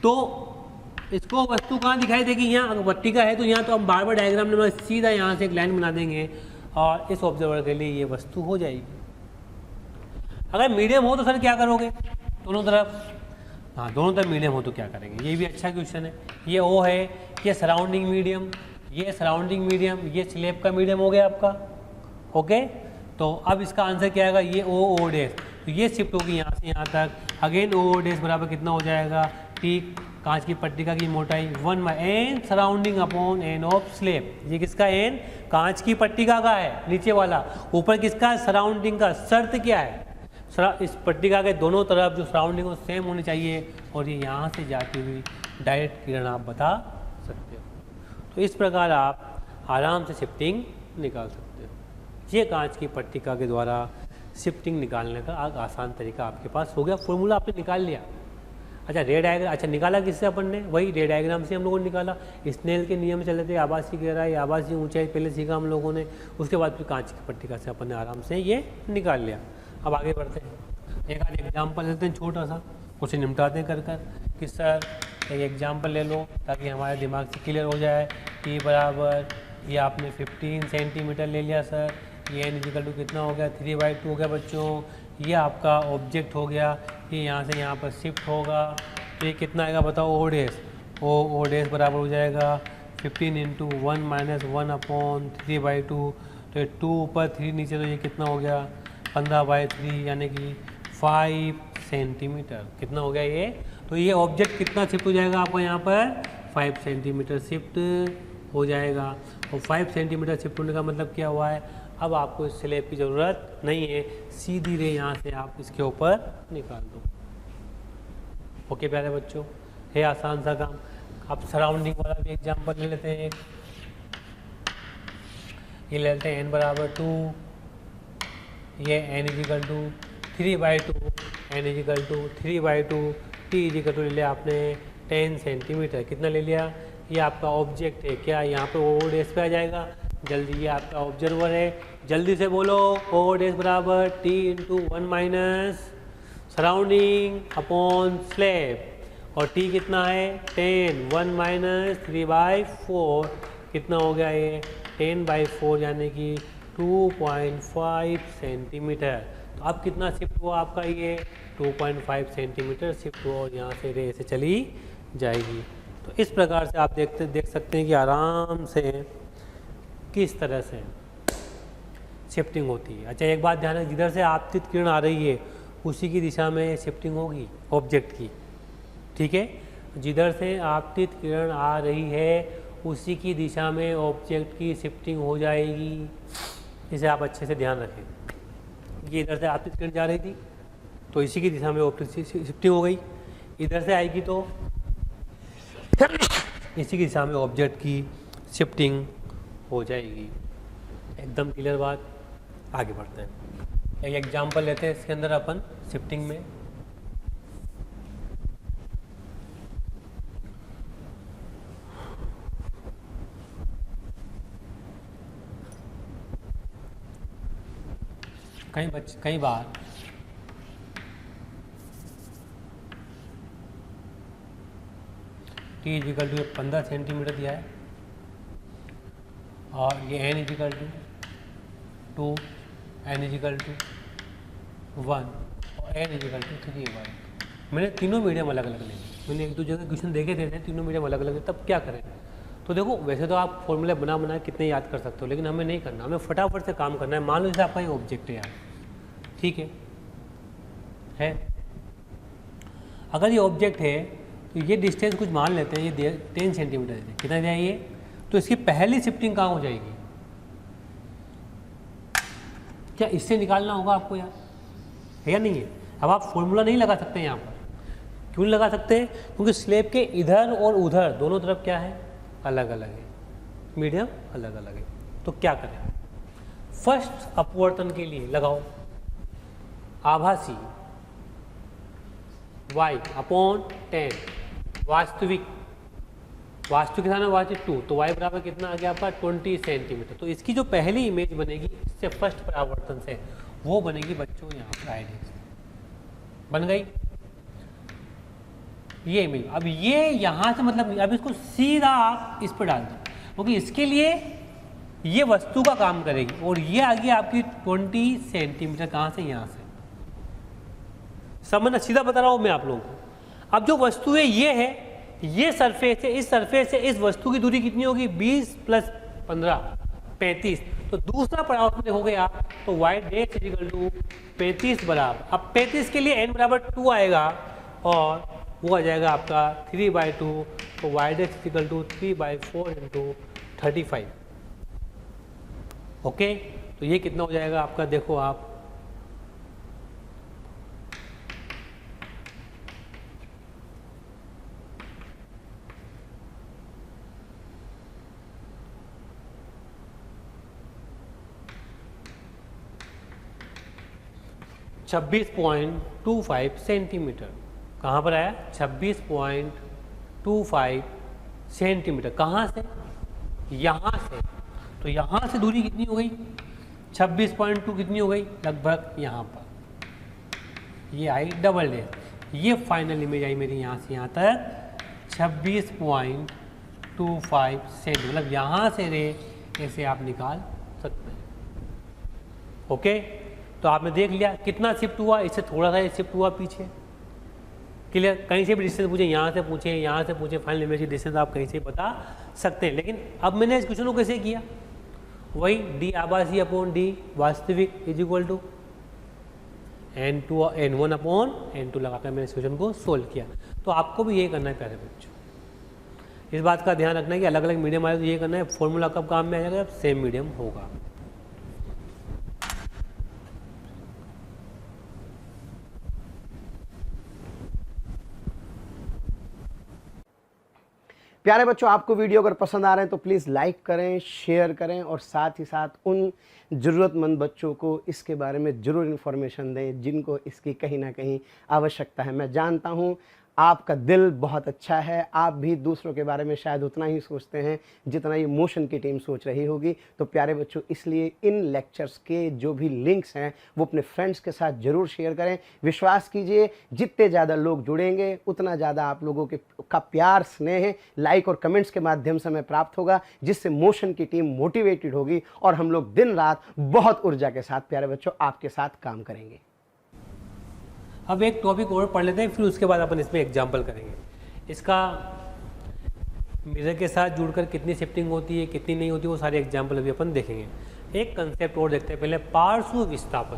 तो इसको वस्तु कहाँ दिखाई देगी, यहाँ। अगर पट्टिका है तो यहाँ तो हम बार बार डायग्राम में सीधा यहाँ से एक लाइन बना देंगे और इस ऑब्जर्वर के लिए ये वस्तु हो जाएगी। अगर मीडियम हो तो सर क्या करोगे, दोनों तरफ, हाँ दोनों तरफ मीडियम हो तो क्या करेंगे, ये भी अच्छा क्वेश्चन है। ये ओ है, ये सराउंडिंग मीडियम, ये सराउंडिंग मीडियम, ये स्लेब का मीडियम हो गया आपका। ओके, तो अब इसका आंसर क्या आएगा, ये ओ डैश। तो ये शिफ्ट होगी यहाँ से यहाँ तक। अगेन ओ डैश बराबर कितना हो जाएगा, टी कांच की पट्टिका की मोटाई 1/n surrounding upon n of slab. ये किसका n, कांच की पट्टिका का है नीचे वाला, ऊपर किसका है, सराउंडिंग का। शर्त क्या है, इस पट्टिका के दोनों तरफ जो सराउंडिंग हो सेम होनी चाहिए और ये यहाँ से जाती हुई डायरेक्ट किरण आप बता सकते हो। तो इस प्रकार आप आराम से शिफ्टिंग निकाल सकते हो। ये कांच की पट्टिका के द्वारा शिफ्टिंग निकालने का आसान तरीका आपके पास हो गया। फॉर्मूला आपने निकाल लिया। अच्छा रे डायग्राम, अच्छा निकाला किससे अपन ने, वही रे डायग्राम से हम लोगों ने निकाला। स्नेल के नियम चले थे, आभासी गहराई, आभासी ऊंचाई पहले सीखा हम लोगों ने, उसके बाद फिर कांच की पट्टिका से अपन ने आराम से ये निकाल लिया। अब आगे बढ़ते हैं, एक आध एग्जाम्पल लेते हैं छोटा सा, उसे निपटाते हैं कर कि सर एक एग्जाम्पल ले लो ताकि हमारे दिमाग से क्लियर हो जाए। T बराबर, ये आपने 15 सेंटीमीटर ले लिया सर, ये n इक्वल टू कितना हो गया, 3/2 हो गया बच्चों। ये आपका ऑब्जेक्ट हो गया, ये यहाँ से यहाँ पर शिफ्ट होगा, तो ये कितना आएगा बताओ, ओ डैश। ओ डैश बराबर हो जाएगा 15 इंटू 1 माइनस 1 अपॉन 3/2। तो ये 2 ऊपर 3 नीचे, तो ये कितना हो गया 15/3 यानी कि 5 सेंटीमीटर। कितना हो गया ये, तो ये ऑब्जेक्ट कितना शिफ्ट हो जाएगा आपको यहाँ पर, 5 सेंटीमीटर शिफ्ट हो जाएगा। और 5 सेंटीमीटर शिफ्ट होने का मतलब क्या हुआ है, अब आपको इस स्लेब की ज़रूरत नहीं है, सीधी रे यहाँ से आप इसके ऊपर निकाल दो। ओके प्यारे बच्चों, है आसान सा काम। अब सराउंडिंग वाला भी एग्जाम्पल ले लेते हैं एक, ये ले लेते हैं n बराबर 2, ये n equal to 3/2, n equal to 3/2, t equal to ले लिया आपने 10 सेंटीमीटर। कितना ले लिया, ये आपका ऑब्जेक्ट है, क्या यहाँ पे ओ डैश पे आ जाएगा, जल्दी, ये आपका ऑब्जर्वर है, जल्दी से बोलो, ओ डैश बराबर t into 1 minus surrounding upon slab, और t कितना है 10, 1 माइनस 3/4, कितना हो गया ये 10/4 यानी कि 2.5 सेंटीमीटर। तो अब कितना शिफ्ट हुआ आपका, ये 2.5 सेंटीमीटर शिफ्ट हुआ और यहाँ से रे से चली जाएगी। तो इस प्रकार से आप देख सकते हैं कि आराम से किस तरह से शिफ्टिंग होती है। अच्छा एक बात ध्यान है, जिधर से आपतित किरण आ रही है उसी की दिशा में शिफ्टिंग होगी ऑब्जेक्ट की। ठीक है, जिधर से आपतित किरण आ रही है उसी की दिशा में ऑब्जेक्ट की शिफ्टिंग हो जाएगी। इसे आप अच्छे से ध्यान रखें। ये इधर से आपतित किरण जा रही थी तो इसी की दिशा में ऑब्जेक्ट की शिफ्टिंग हो गई, इधर से आएगी तो इसी की दिशा में ऑब्जेक्ट की शिफ्टिंग हो जाएगी। एकदम क्लियर बात। आगे बढ़ते हैं, एक एग्जांपल लेते हैं इसके अंदर अपन शिफ्टिंग में। कई बार t इजिकल टू 15 सेंटीमीटर दिया है और ये n equal to 2, n equal to 1 और n इजिकल टू 3/2। मैंने तीनों मीडियम अलग अलग लिए। मैंने एक दो जगह क्वेश्चन देखे थे तीनों मीडियम अलग अलग है, तब क्या करें। तो देखो वैसे तो आप फॉर्मूले बना कितने याद कर सकते हो, लेकिन हमें नहीं करना, हमें फटाफट से काम करना है। मान लो जैसे आपका ये ऑब्जेक्ट है यार, ठीक है। अगर ये ऑब्जेक्ट है तो ये डिस्टेंस कुछ मान लेते हैं, ये 10 सेंटीमीटर है, कितना दिया ये, तो इसकी पहली शिफ्टिंग कहाँ हो जाएगी? क्या इससे निकालना होगा आपको यार, है या नहीं है? अब आप फॉर्मूला नहीं लगा सकते यहाँ पर, क्यों नहीं लगा सकते? क्योंकि स्लेब के इधर और उधर दोनों तरफ क्या है, अलग अलग है, मीडियम अलग अलग है। तो क्या करें? फर्स्ट अपवर्तन के लिए लगाओ आभासी y अपॉन 10, वास्तविक था ना, वास्तविक 2, तो y बराबर कितना आ गया आपका 20 सेंटीमीटर। तो इसकी जो पहली इमेज बनेगी इससे फर्स्ट परावर्तन से, वो बनेगी बच्चों यहाँ पर आइडिया बन गई ये इमेज। अब ये यहाँ से मतलब अब इसको सीधा आप इस पर डाल दो, क्योंकि इसके लिए ये वस्तु का काम करेगी, और ये आ गई आपकी 20 सेंटीमीटर, कहाँ से, यहाँ से। समझना, सीधा बता रहा हूँ मैं आप लोगों को। अब जो वस्तु है ये है, ये सरफेस है, इस सरफेस से इस वस्तु की दूरी कितनी होगी, 20 + 15 35। तो दूसरा परावर्तन देखोगे आप तो y डैश इक्वल टू 35 बराबर, अब 35 के लिए n बराबर 2 आएगा और वो आ जाएगा आपका 3/2, तो y dash equal to 3/4 × 35। Okay, तो ये कितना हो जाएगा आपका, देखो आप, (26.25 सेंटीमीटर। कहाँ पर आया? 26.25 सेंटीमीटर। कहाँ से? यहाँ से। तो यहाँ से दूरी कितनी हो गई? 26.2 कितनी हो गई? लगभग यहाँ पर ये आई डबल डैश। ये फाइनल इमेज आई मेरी यहाँ से यहाँ तक 26.25 सेंटीमीटर, मतलब यहाँ से रे ऐसे आप निकाल सकते हैं। ओके, तो आपने देख लिया कितना शिफ्ट हुआ, इससे थोड़ा सा शिफ्ट हुआ पीछे। क्लियर? कहीं से भी डिस्टेंस पूछे, यहाँ से पूछे, यहाँ से पूछे, फाइनल इमेज की डिस्टेंस आप कहीं से बता सकते हैं। लेकिन अब मैंने इस क्वेश्चन को कैसे किया, वही d आभासी अपॉन d वास्तविक is equal to n1 upon n2 लगाकर मैंने इस क्वेश्चन को सोल्व किया। तो आपको भी ये करना है प्यारे बच्चों, इस बात का ध्यान रखना है कि अलग अलग मीडियम आए तो ये करना है, फॉर्मूला कब काम में आ जाएगा, सेम मीडियम होगा। प्यारे बच्चों, आपको वीडियो अगर पसंद आ रहे हैं तो प्लीज़ लाइक करें, शेयर करें, और साथ ही साथ उन ज़रूरतमंद बच्चों को इसके बारे में ज़रूर इन्फॉर्मेशन दें जिनको इसकी कहीं ना कहीं आवश्यकता है। मैं जानता हूं आपका दिल बहुत अच्छा है, आप भी दूसरों के बारे में शायद उतना ही सोचते हैं जितना ये मोशन की टीम सोच रही होगी। तो प्यारे बच्चों, इसलिए इन लेक्चर्स के जो भी लिंक्स हैं वो अपने फ्रेंड्स के साथ ज़रूर शेयर करें। विश्वास कीजिए, जितने ज़्यादा लोग जुड़ेंगे उतना ज़्यादा आप लोगों का प्यार, स्नेह, लाइक और कमेंट्स के माध्यम से हमें प्राप्त होगा, जिससे मोशन की टीम मोटिवेटेड होगी और हम लोग दिन रात बहुत ऊर्जा के साथ प्यारे बच्चों आपके साथ काम करेंगे। अब एक टॉपिक और पढ़ लेते हैं, फिर उसके बाद अपन इसमें एग्जाम्पल करेंगे। इसका मिरर के साथ जुड़कर कितनी शिफ्टिंग होती है, कितनी नहीं होती, वो सारे एग्जाम्पल अभी अपन देखेंगे। एक कंसेप्ट और देखते हैं पहले, पार्श्व विस्थापन।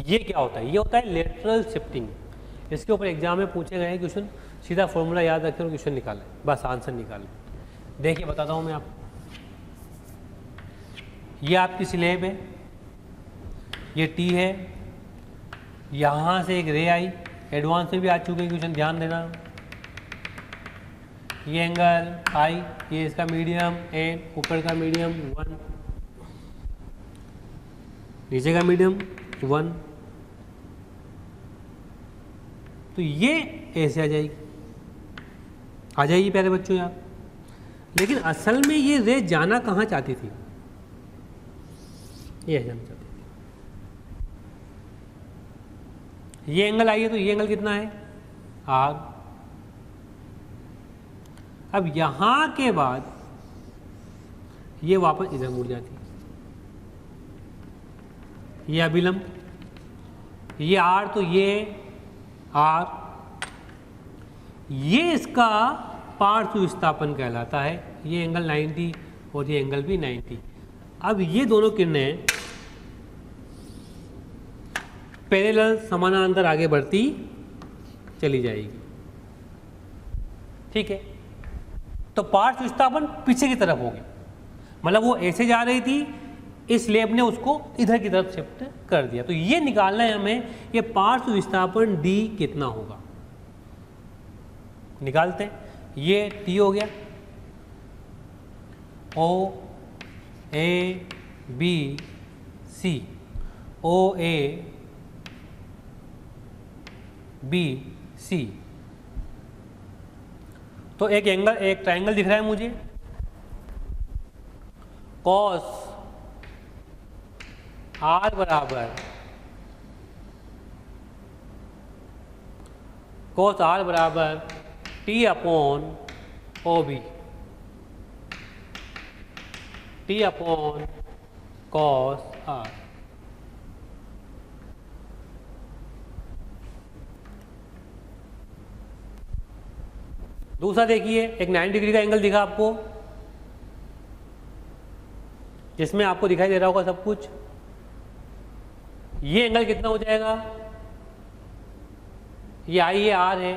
ये क्या होता है? ये होता है लेटरल शिफ्टिंग। इसके ऊपर एग्जाम में पूछे गए क्वेश्चन, सीधा फॉर्मूला याद रखें और क्वेश्चन निकालें, बस आंसर निकालें। देखिए बताता हूँ मैं आपको, ये आपकी स्लेब है, ये टी है, यहाँ से एक रे आई, एडवांस में भी आ चुके हैं क्वेश्चन, ध्यान देना। ये एंगल आई, ये इसका मीडियम एन, ऊपर का मीडियम 1, नीचे का मीडियम 1, तो ये ऐसे आ जाएगी प्यारे बच्चों यार। लेकिन असल में ये रे जाना कहाँ चाहती थी, ये जाना चाहती थी। ये एंगल आई है, तो ये एंगल कितना है, आग। अब यहां के बाद ये वापस इधर मुड़ जाती है, ये अभिलंब, ये आर, तो ये आर, ये इसका पार्श्व विस्थापन कहलाता है। ये एंगल 90 और ये एंगल भी 90। अब ये दोनों किरणें पैरेलल समानांतर आगे बढ़ती चली जाएगी। ठीक है, तो पार्श्व विस्थापन पीछे की तरफ होगी, मतलब वो ऐसे जा रही थी, इस स्लेब ने उसको इधर की तरफ शिफ्ट कर दिया। तो ये निकालना है हमें, ये पार्श्व विस्थापन D कितना होगा, निकालते हैं। ये T हो गया, O A B C, O A B C। तो एक ट्रायंगल दिख रहा है मुझे, कॉस R बराबर T upon OB, T upon cos R। दूसरा देखिए, एक 90 डिग्री का एंगल दिखा आपको, जिसमें आपको दिखाई दे रहा होगा सब कुछ। ये एंगल कितना हो जाएगा, ये I ये R है,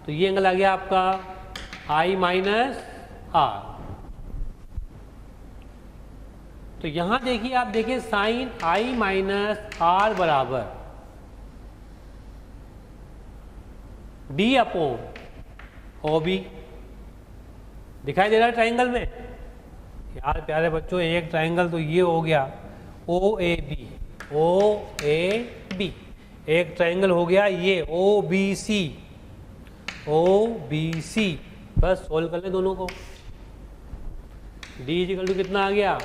तो ये एंगल आ गया आपका I माइनस R। तो यहां देखिए, आप देखिए साइन I माइनस R बराबर D अपॉन OB, दिखाई दे रहा है ट्राइंगल में। यार प्यारे बच्चों, एक ट्राइंगल तो ये हो गया OAB, एक ट्राइंगल हो गया ये OBC। बस सोल्व कर ले दोनों को। D इक्वल टू कितना आ गया,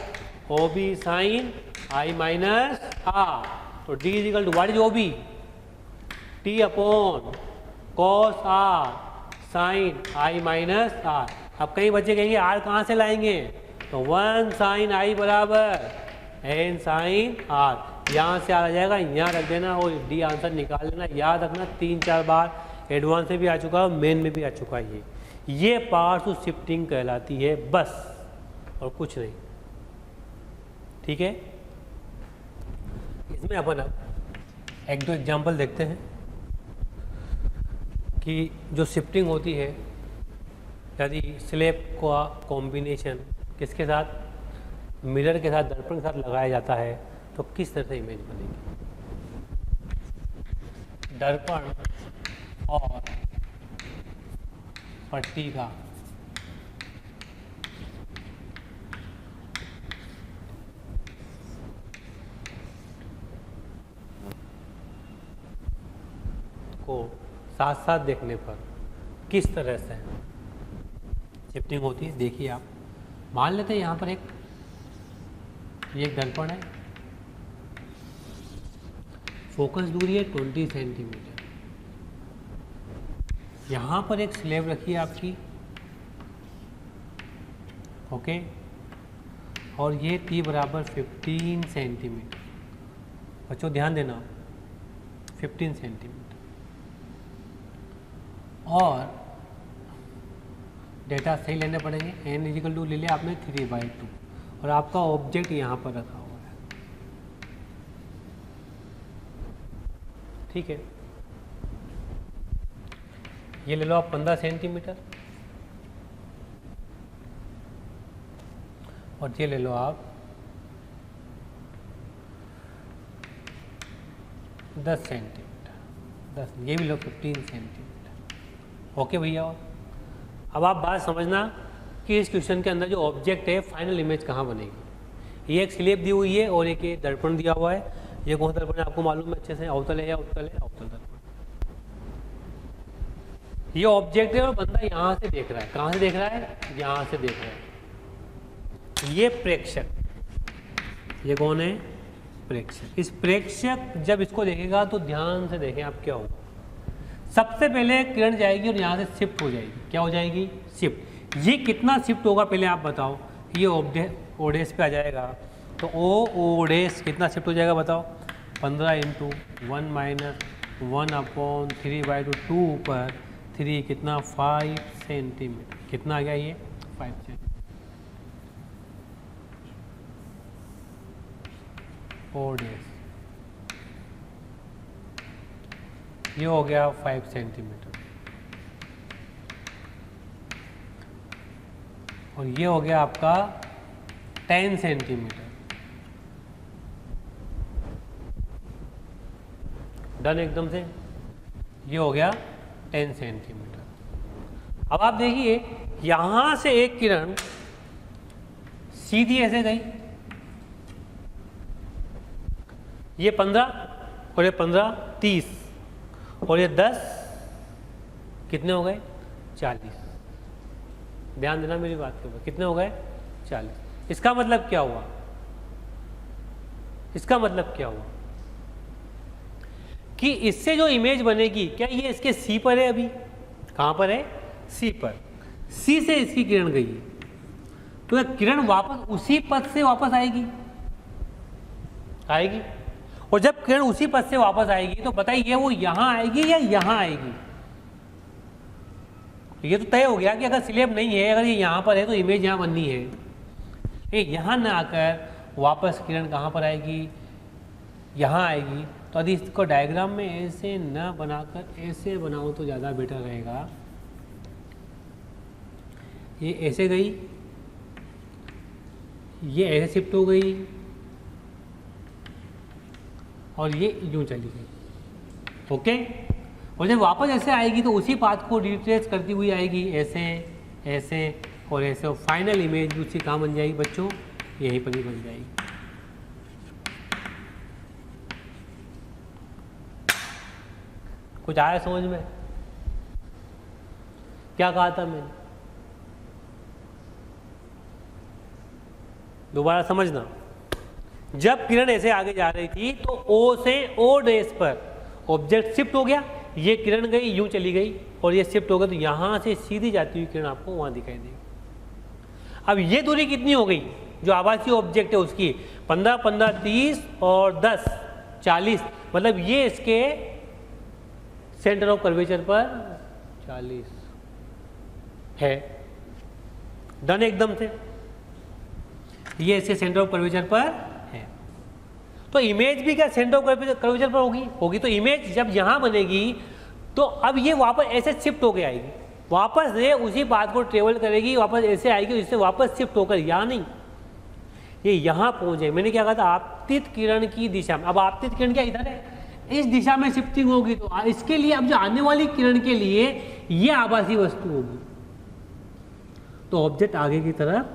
OB sine I minus R। तो D equal to what is OB, T upon cos R sine I minus R। अब कई बच्चे कहेंगे R कहाँ से लाएंगे, तो 1 साइन I बराबर n साइन R, यहाँ से आ जाएगा, यहाँ रख देना और D आंसर निकाल लेना। याद रखना 3-4 बार एडवांस में भी आ चुका है, मेन में भी आ चुका है। ये पार्श्व शिफ्टिंग कहलाती है, बस और कुछ नहीं। ठीक है, इसमें अपन अब एक दो एग्जाम्पल देखते हैं कि जो शिफ्टिंग होती है, यदि स्लेब का कॉम्बिनेशन किसके साथ, मिरर के साथ, दर्पण के साथ लगाया जाता है तो किस तरह से इमेज बनेगी। दर्पण और पट्टी का को साथ साथ देखने पर किस तरह से शिफ्टिंग होती है, देखिए आप। मान लेते हैं यहाँ पर एक दर्पण है, फोकस दूरी है 20 सेंटीमीटर। यहाँ पर एक स्लेब रखी है आपकी, ओके, और ये T बराबर 15 सेंटीमीटर। बच्चों ध्यान देना, 15 सेंटीमीटर। और डेटा सही लेने पड़ेंगे। n इजिकल टू ले लिया आपने 3/2 और आपका ऑब्जेक्ट यहाँ पर रखा हुआ है। ठीक है, ये ले लो आप 15 सेंटीमीटर और ये ले लो आप 10 सेंटीमीटर, 10, ये भी लो 15 सेंटीमीटर। ओके भैया, अब आप बात समझना कि इस क्वेश्चन के अंदर जो ऑब्जेक्ट है, फाइनल इमेज कहाँ बनेगी। ये एक स्लेब दी हुई है और एक ये दर्पण दिया हुआ है। ये कौन सा दर्पण है आपको मालूम है अच्छे से, अवतल है या उत्तल है, अवतल दर्पण। ये ऑब्जेक्ट है और बंदा यहाँ से देख रहा है। कहाँ से देख रहा है, यहाँ से देख रहा है। ये प्रेक्षक, ये कौन है, प्रेक्षक। इस प्रेक्षक जब इसको देखेगा तो ध्यान से देखें आप क्या होगा। सबसे पहले किरण जाएगी और यहाँ से शिफ्ट हो जाएगी। क्या हो जाएगी, शिफ्ट। ये कितना शिफ्ट होगा पहले आप बताओ। ये ओडेस पे आ जाएगा तो ओडेस कितना शिफ्ट हो जाएगा बताओ, 15 × 1 - 1/3/2 2 ऊपर 3 कितना 5 सेंटीमीटर, कितना आ गया ये 5 सेंटीमीटर। और ये हो गया 5 सेंटीमीटर और ये हो गया आपका 10 सेंटीमीटर। डन एकदम से, ये हो गया 10 सेंटीमीटर। अब आप देखिए यहां से एक किरण सीधी ऐसे गई, ये 15 और ये 15 30 और ये 10 कितने हो गए 40। ध्यान देना मेरी बात के ऊपर, कितने हो गए 40। इसका मतलब क्या हुआ, इसका मतलब क्या हुआ कि इससे जो इमेज बनेगी, क्या ये इसके सी पर है, अभी कहां पर है सी पर, सी से इसकी किरण गई है तो यह किरण वापस उसी पथ से वापस आएगी। और जब किरण उसी पथ से वापस आएगी तो बताइए वो यहां आएगी या यहां आएगी। ये तो तय हो गया कि अगर स्लैब नहीं है, अगर ये यहां पर है तो इमेज यहां बननी है। ये यहां ना आकर वापस किरण कहां पर आएगी, यहां आएगी। तो यदि इसको डायग्राम में ऐसे न बनाकर ऐसे बनाओ तो ज़्यादा बेटर रहेगा। ये ऐसे गई, ये ऐसे शिफ्ट हो गई और ये यूं चली गई। ओके, और जब वापस ऐसे आएगी तो उसी पाथ को रिट्रेस करती हुई आएगी, ऐसे ऐसे और ऐसे, और फाइनल इमेज भी उसकी कहाँ बन जाएगी बच्चों, यहीं पर ही बन जाएगी। कुछ आया समझ में, क्या कहा था मैंने, दोबारा समझना। जब किरण ऐसे आगे जा रही थी तो ओ से ओ डेस पर ऑब्जेक्ट शिफ्ट हो गया, ये किरण गई यूं चली गई और ये शिफ्ट हो गया, तो यहां से सीधी जाती हुई किरण आपको वहां दिखाई देगी। अब ये दूरी कितनी हो गई, जो आभासी ऑब्जेक्ट है उसकी 15 15 30 और 10 40, मतलब ये इसके सेंटर ऑफ कर्वेचर पर 40 है। डन एकदम से, ये इसके सेंटर ऑफ कर्वेचर पर है। तो इमेज भी क्या सेंटर ऑफ कर्वेचर पर होगी। तो इमेज जब यहां बनेगी तो अब ये वापस ऐसे शिफ्ट होकर आएगी, वापस ये उसी पाथ को ट्रेवल करेगी, वापस ऐसे आएगी, इससे वापस शिफ्ट होकर यहाँ नहीं, ये यहाँ पहुंच जाए। मैंने क्या कहा था, आपतित किरण की दिशा में। अब आपतित किरण क्या इधर है, इस दिशा में शिफ्टिंग होगी, तो इसके लिए अब जो आने वाली किरण के लिए ये आभासी वस्तु होगी, तो ऑब्जेक्ट आगे की तरफ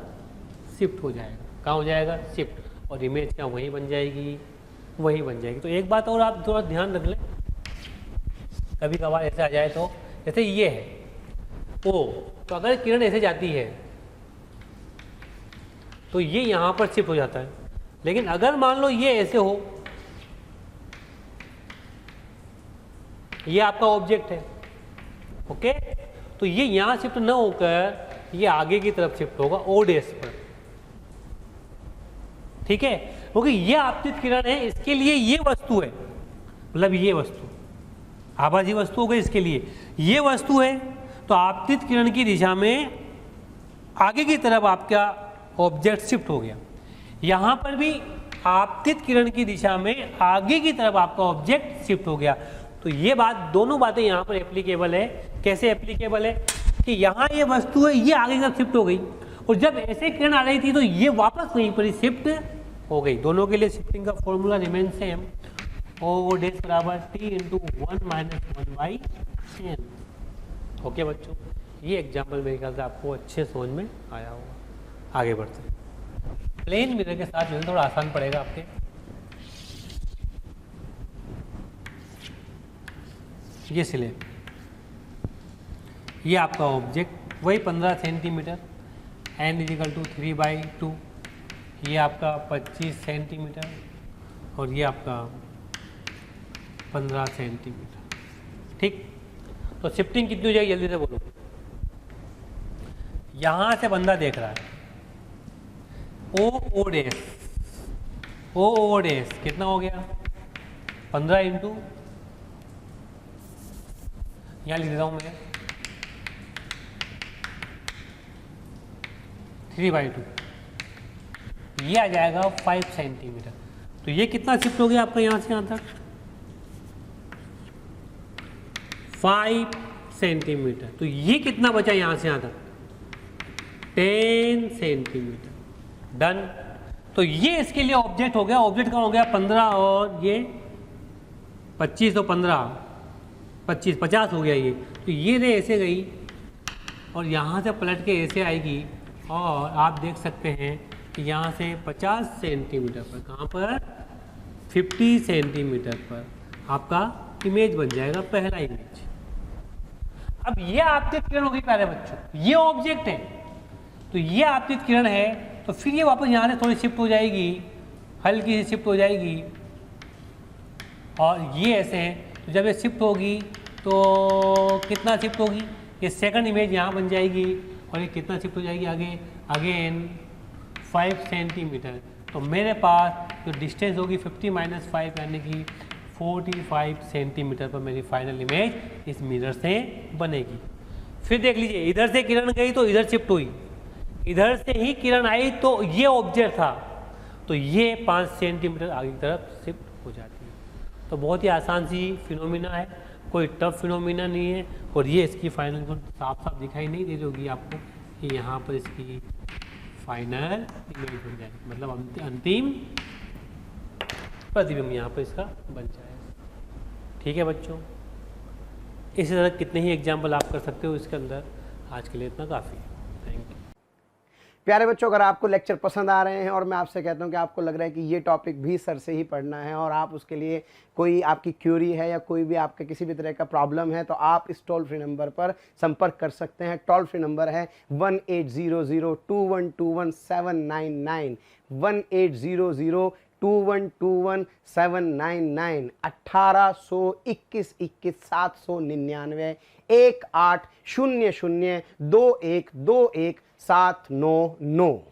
शिफ्ट हो जाएगा। कहाँ हो जाएगा, शिफ्ट, और इमेज क्या वहीं बन जाएगी, वहीं बन जाएगी। तो एक बात और आप थोड़ा ध्यान रख लें, कभी कभार ऐसे आ जाए तो, जैसे ये है ओ, तो अगर किरण ऐसे जाती है तो ये यहाँ पर शिफ्ट हो जाता है। लेकिन अगर मान लो ये ऐसे हो, ये आपका ऑब्जेक्ट है, ओके, तो ये यहाँ शिफ्ट न होकर ये आगे की तरफ शिफ्ट होगा ओ डेस पर, ठीक है, क्योंकि ये आपतित किरण है, इसके लिए ये वस्तु है, मतलब ये वस्तु आभासी वस्तु हो गई, इसके लिए ये वस्तु है। तो आपतित किरण की दिशा में आगे की तरफ आपका ऑब्जेक्ट शिफ्ट हो गया, यहाँ पर भी आपतित किरण की दिशा में आगे की तरफ आपका ऑब्जेक्ट शिफ्ट हो गया। तो ये बात, दोनों बातें यहाँ पर एप्लीकेबल है। कैसे एप्लीकेबल है कि यहाँ ये वस्तु है, ये आगे की तरफ शिफ्ट हो गई, और जब ऐसे किरण आ रही थी तो ये वापस वहीं पर ही शिफ्ट हो गई। दोनों के लिए शिफ्टिंग का फॉर्मूला रिमेन सेम, ओ डेस बराबर T into 1 minus 1/n। Okay बच्चों, ये एग्जाम्पल मेरे ख्याल से आपको अच्छे समझ में आया होगा। आगे बढ़ते हैं, प्लेन मिरर के साथ जो थोड़ा आसान पड़ेगा आपके। ये स्लैब, ये आपका ऑब्जेक्ट वही 15 सेंटीमीटर, n इजिकल टू 3/2, ये आपका 25 सेंटीमीटर और ये आपका 15 सेंटीमीटर, ठीक। तो शिफ्टिंग कितनी हो जाएगी जल्दी से बोलो। यहाँ से बंदा देख रहा है ओ डेस कितना हो गया 15 इंटू यहाँ लिख देता हूँ मैं 3/2, ये आ जाएगा 5 सेंटीमीटर। तो ये कितना शिफ्ट हो गया आपका यहाँ से यहाँ तक? 5 सेंटीमीटर। तो ये कितना बचा यहाँ से यहाँ तक? 10 सेंटीमीटर। डन। तो ये इसके लिए ऑब्जेक्ट हो गया। ऑब्जेक्ट का हो गया 15 और ये 25 तो 15 25 50 हो गया ये। तो ये रे ऐसे गई और यहाँ से पलट के ऐसे आएगी और आप देख सकते हैं कि यहाँ से 50 सेंटीमीटर पर, कहाँ पर? 50 सेंटीमीटर पर आपका इमेज बन जाएगा, पहला इमेज। अब ये आपकी किरण होगी प्यारे बच्चों, ये ऑब्जेक्ट है, तो ये आपकी किरण है। तो फिर ये वापस यहाँ से थोड़ी शिफ्ट हो जाएगी, हल्की सी शिफ्ट हो जाएगी और ये ऐसे है। तो जब ये शिफ्ट होगी तो कितना शिफ्ट होगी? ये सेकंड इमेज यहाँ बन जाएगी और ये कितना शिफ्ट हो जाएगी आगे? Again 5 centimetre. तो मेरे पास जो डिस्टेंस होगी 50 - 5 यानी कि 45 सेंटीमीटर पर मेरी फाइनल इमेज इस मिरर से बनेगी। फिर देख लीजिए, इधर से किरण गई तो इधर शिफ्ट हुई, इधर से ही किरण आई तो ये ऑब्जेक्ट था, तो ये 5 सेंटीमीटर आगे की तरफ शिफ्ट हो जाती है। तो बहुत ही आसान सी फिनोमिना है, कोई टफ फिनोमिना नहीं है। और ये इसकी फाइनल साफ साफ दिखाई नहीं दे रही होगी आपको कि यहाँ पर इसकी फाइनल इमेज बन जाएगी, मतलब अंतिम प्रतिबिंब यहाँ पर इसका बन जाएगा। ठीक है बच्चों, इसी तरह कितने ही एग्जाम्पल आप कर सकते हो इसके अंदर। आज के लिए इतना काफ़ी है। Thank you. प्यारे बच्चों, अगर आपको लेक्चर पसंद आ रहे हैं और मैं आपसे कहता हूं कि आपको लग रहा है कि ये टॉपिक भी सर से ही पढ़ना है और आप उसके लिए कोई आपकी क्यूरी है या कोई भी आपके किसी भी तरह का प्रॉब्लम है, तो आप इस टोल फ्री नंबर पर संपर्क कर सकते हैं। टोल फ्री नंबर है 18002121 180021 799 1821 799 18002121 799।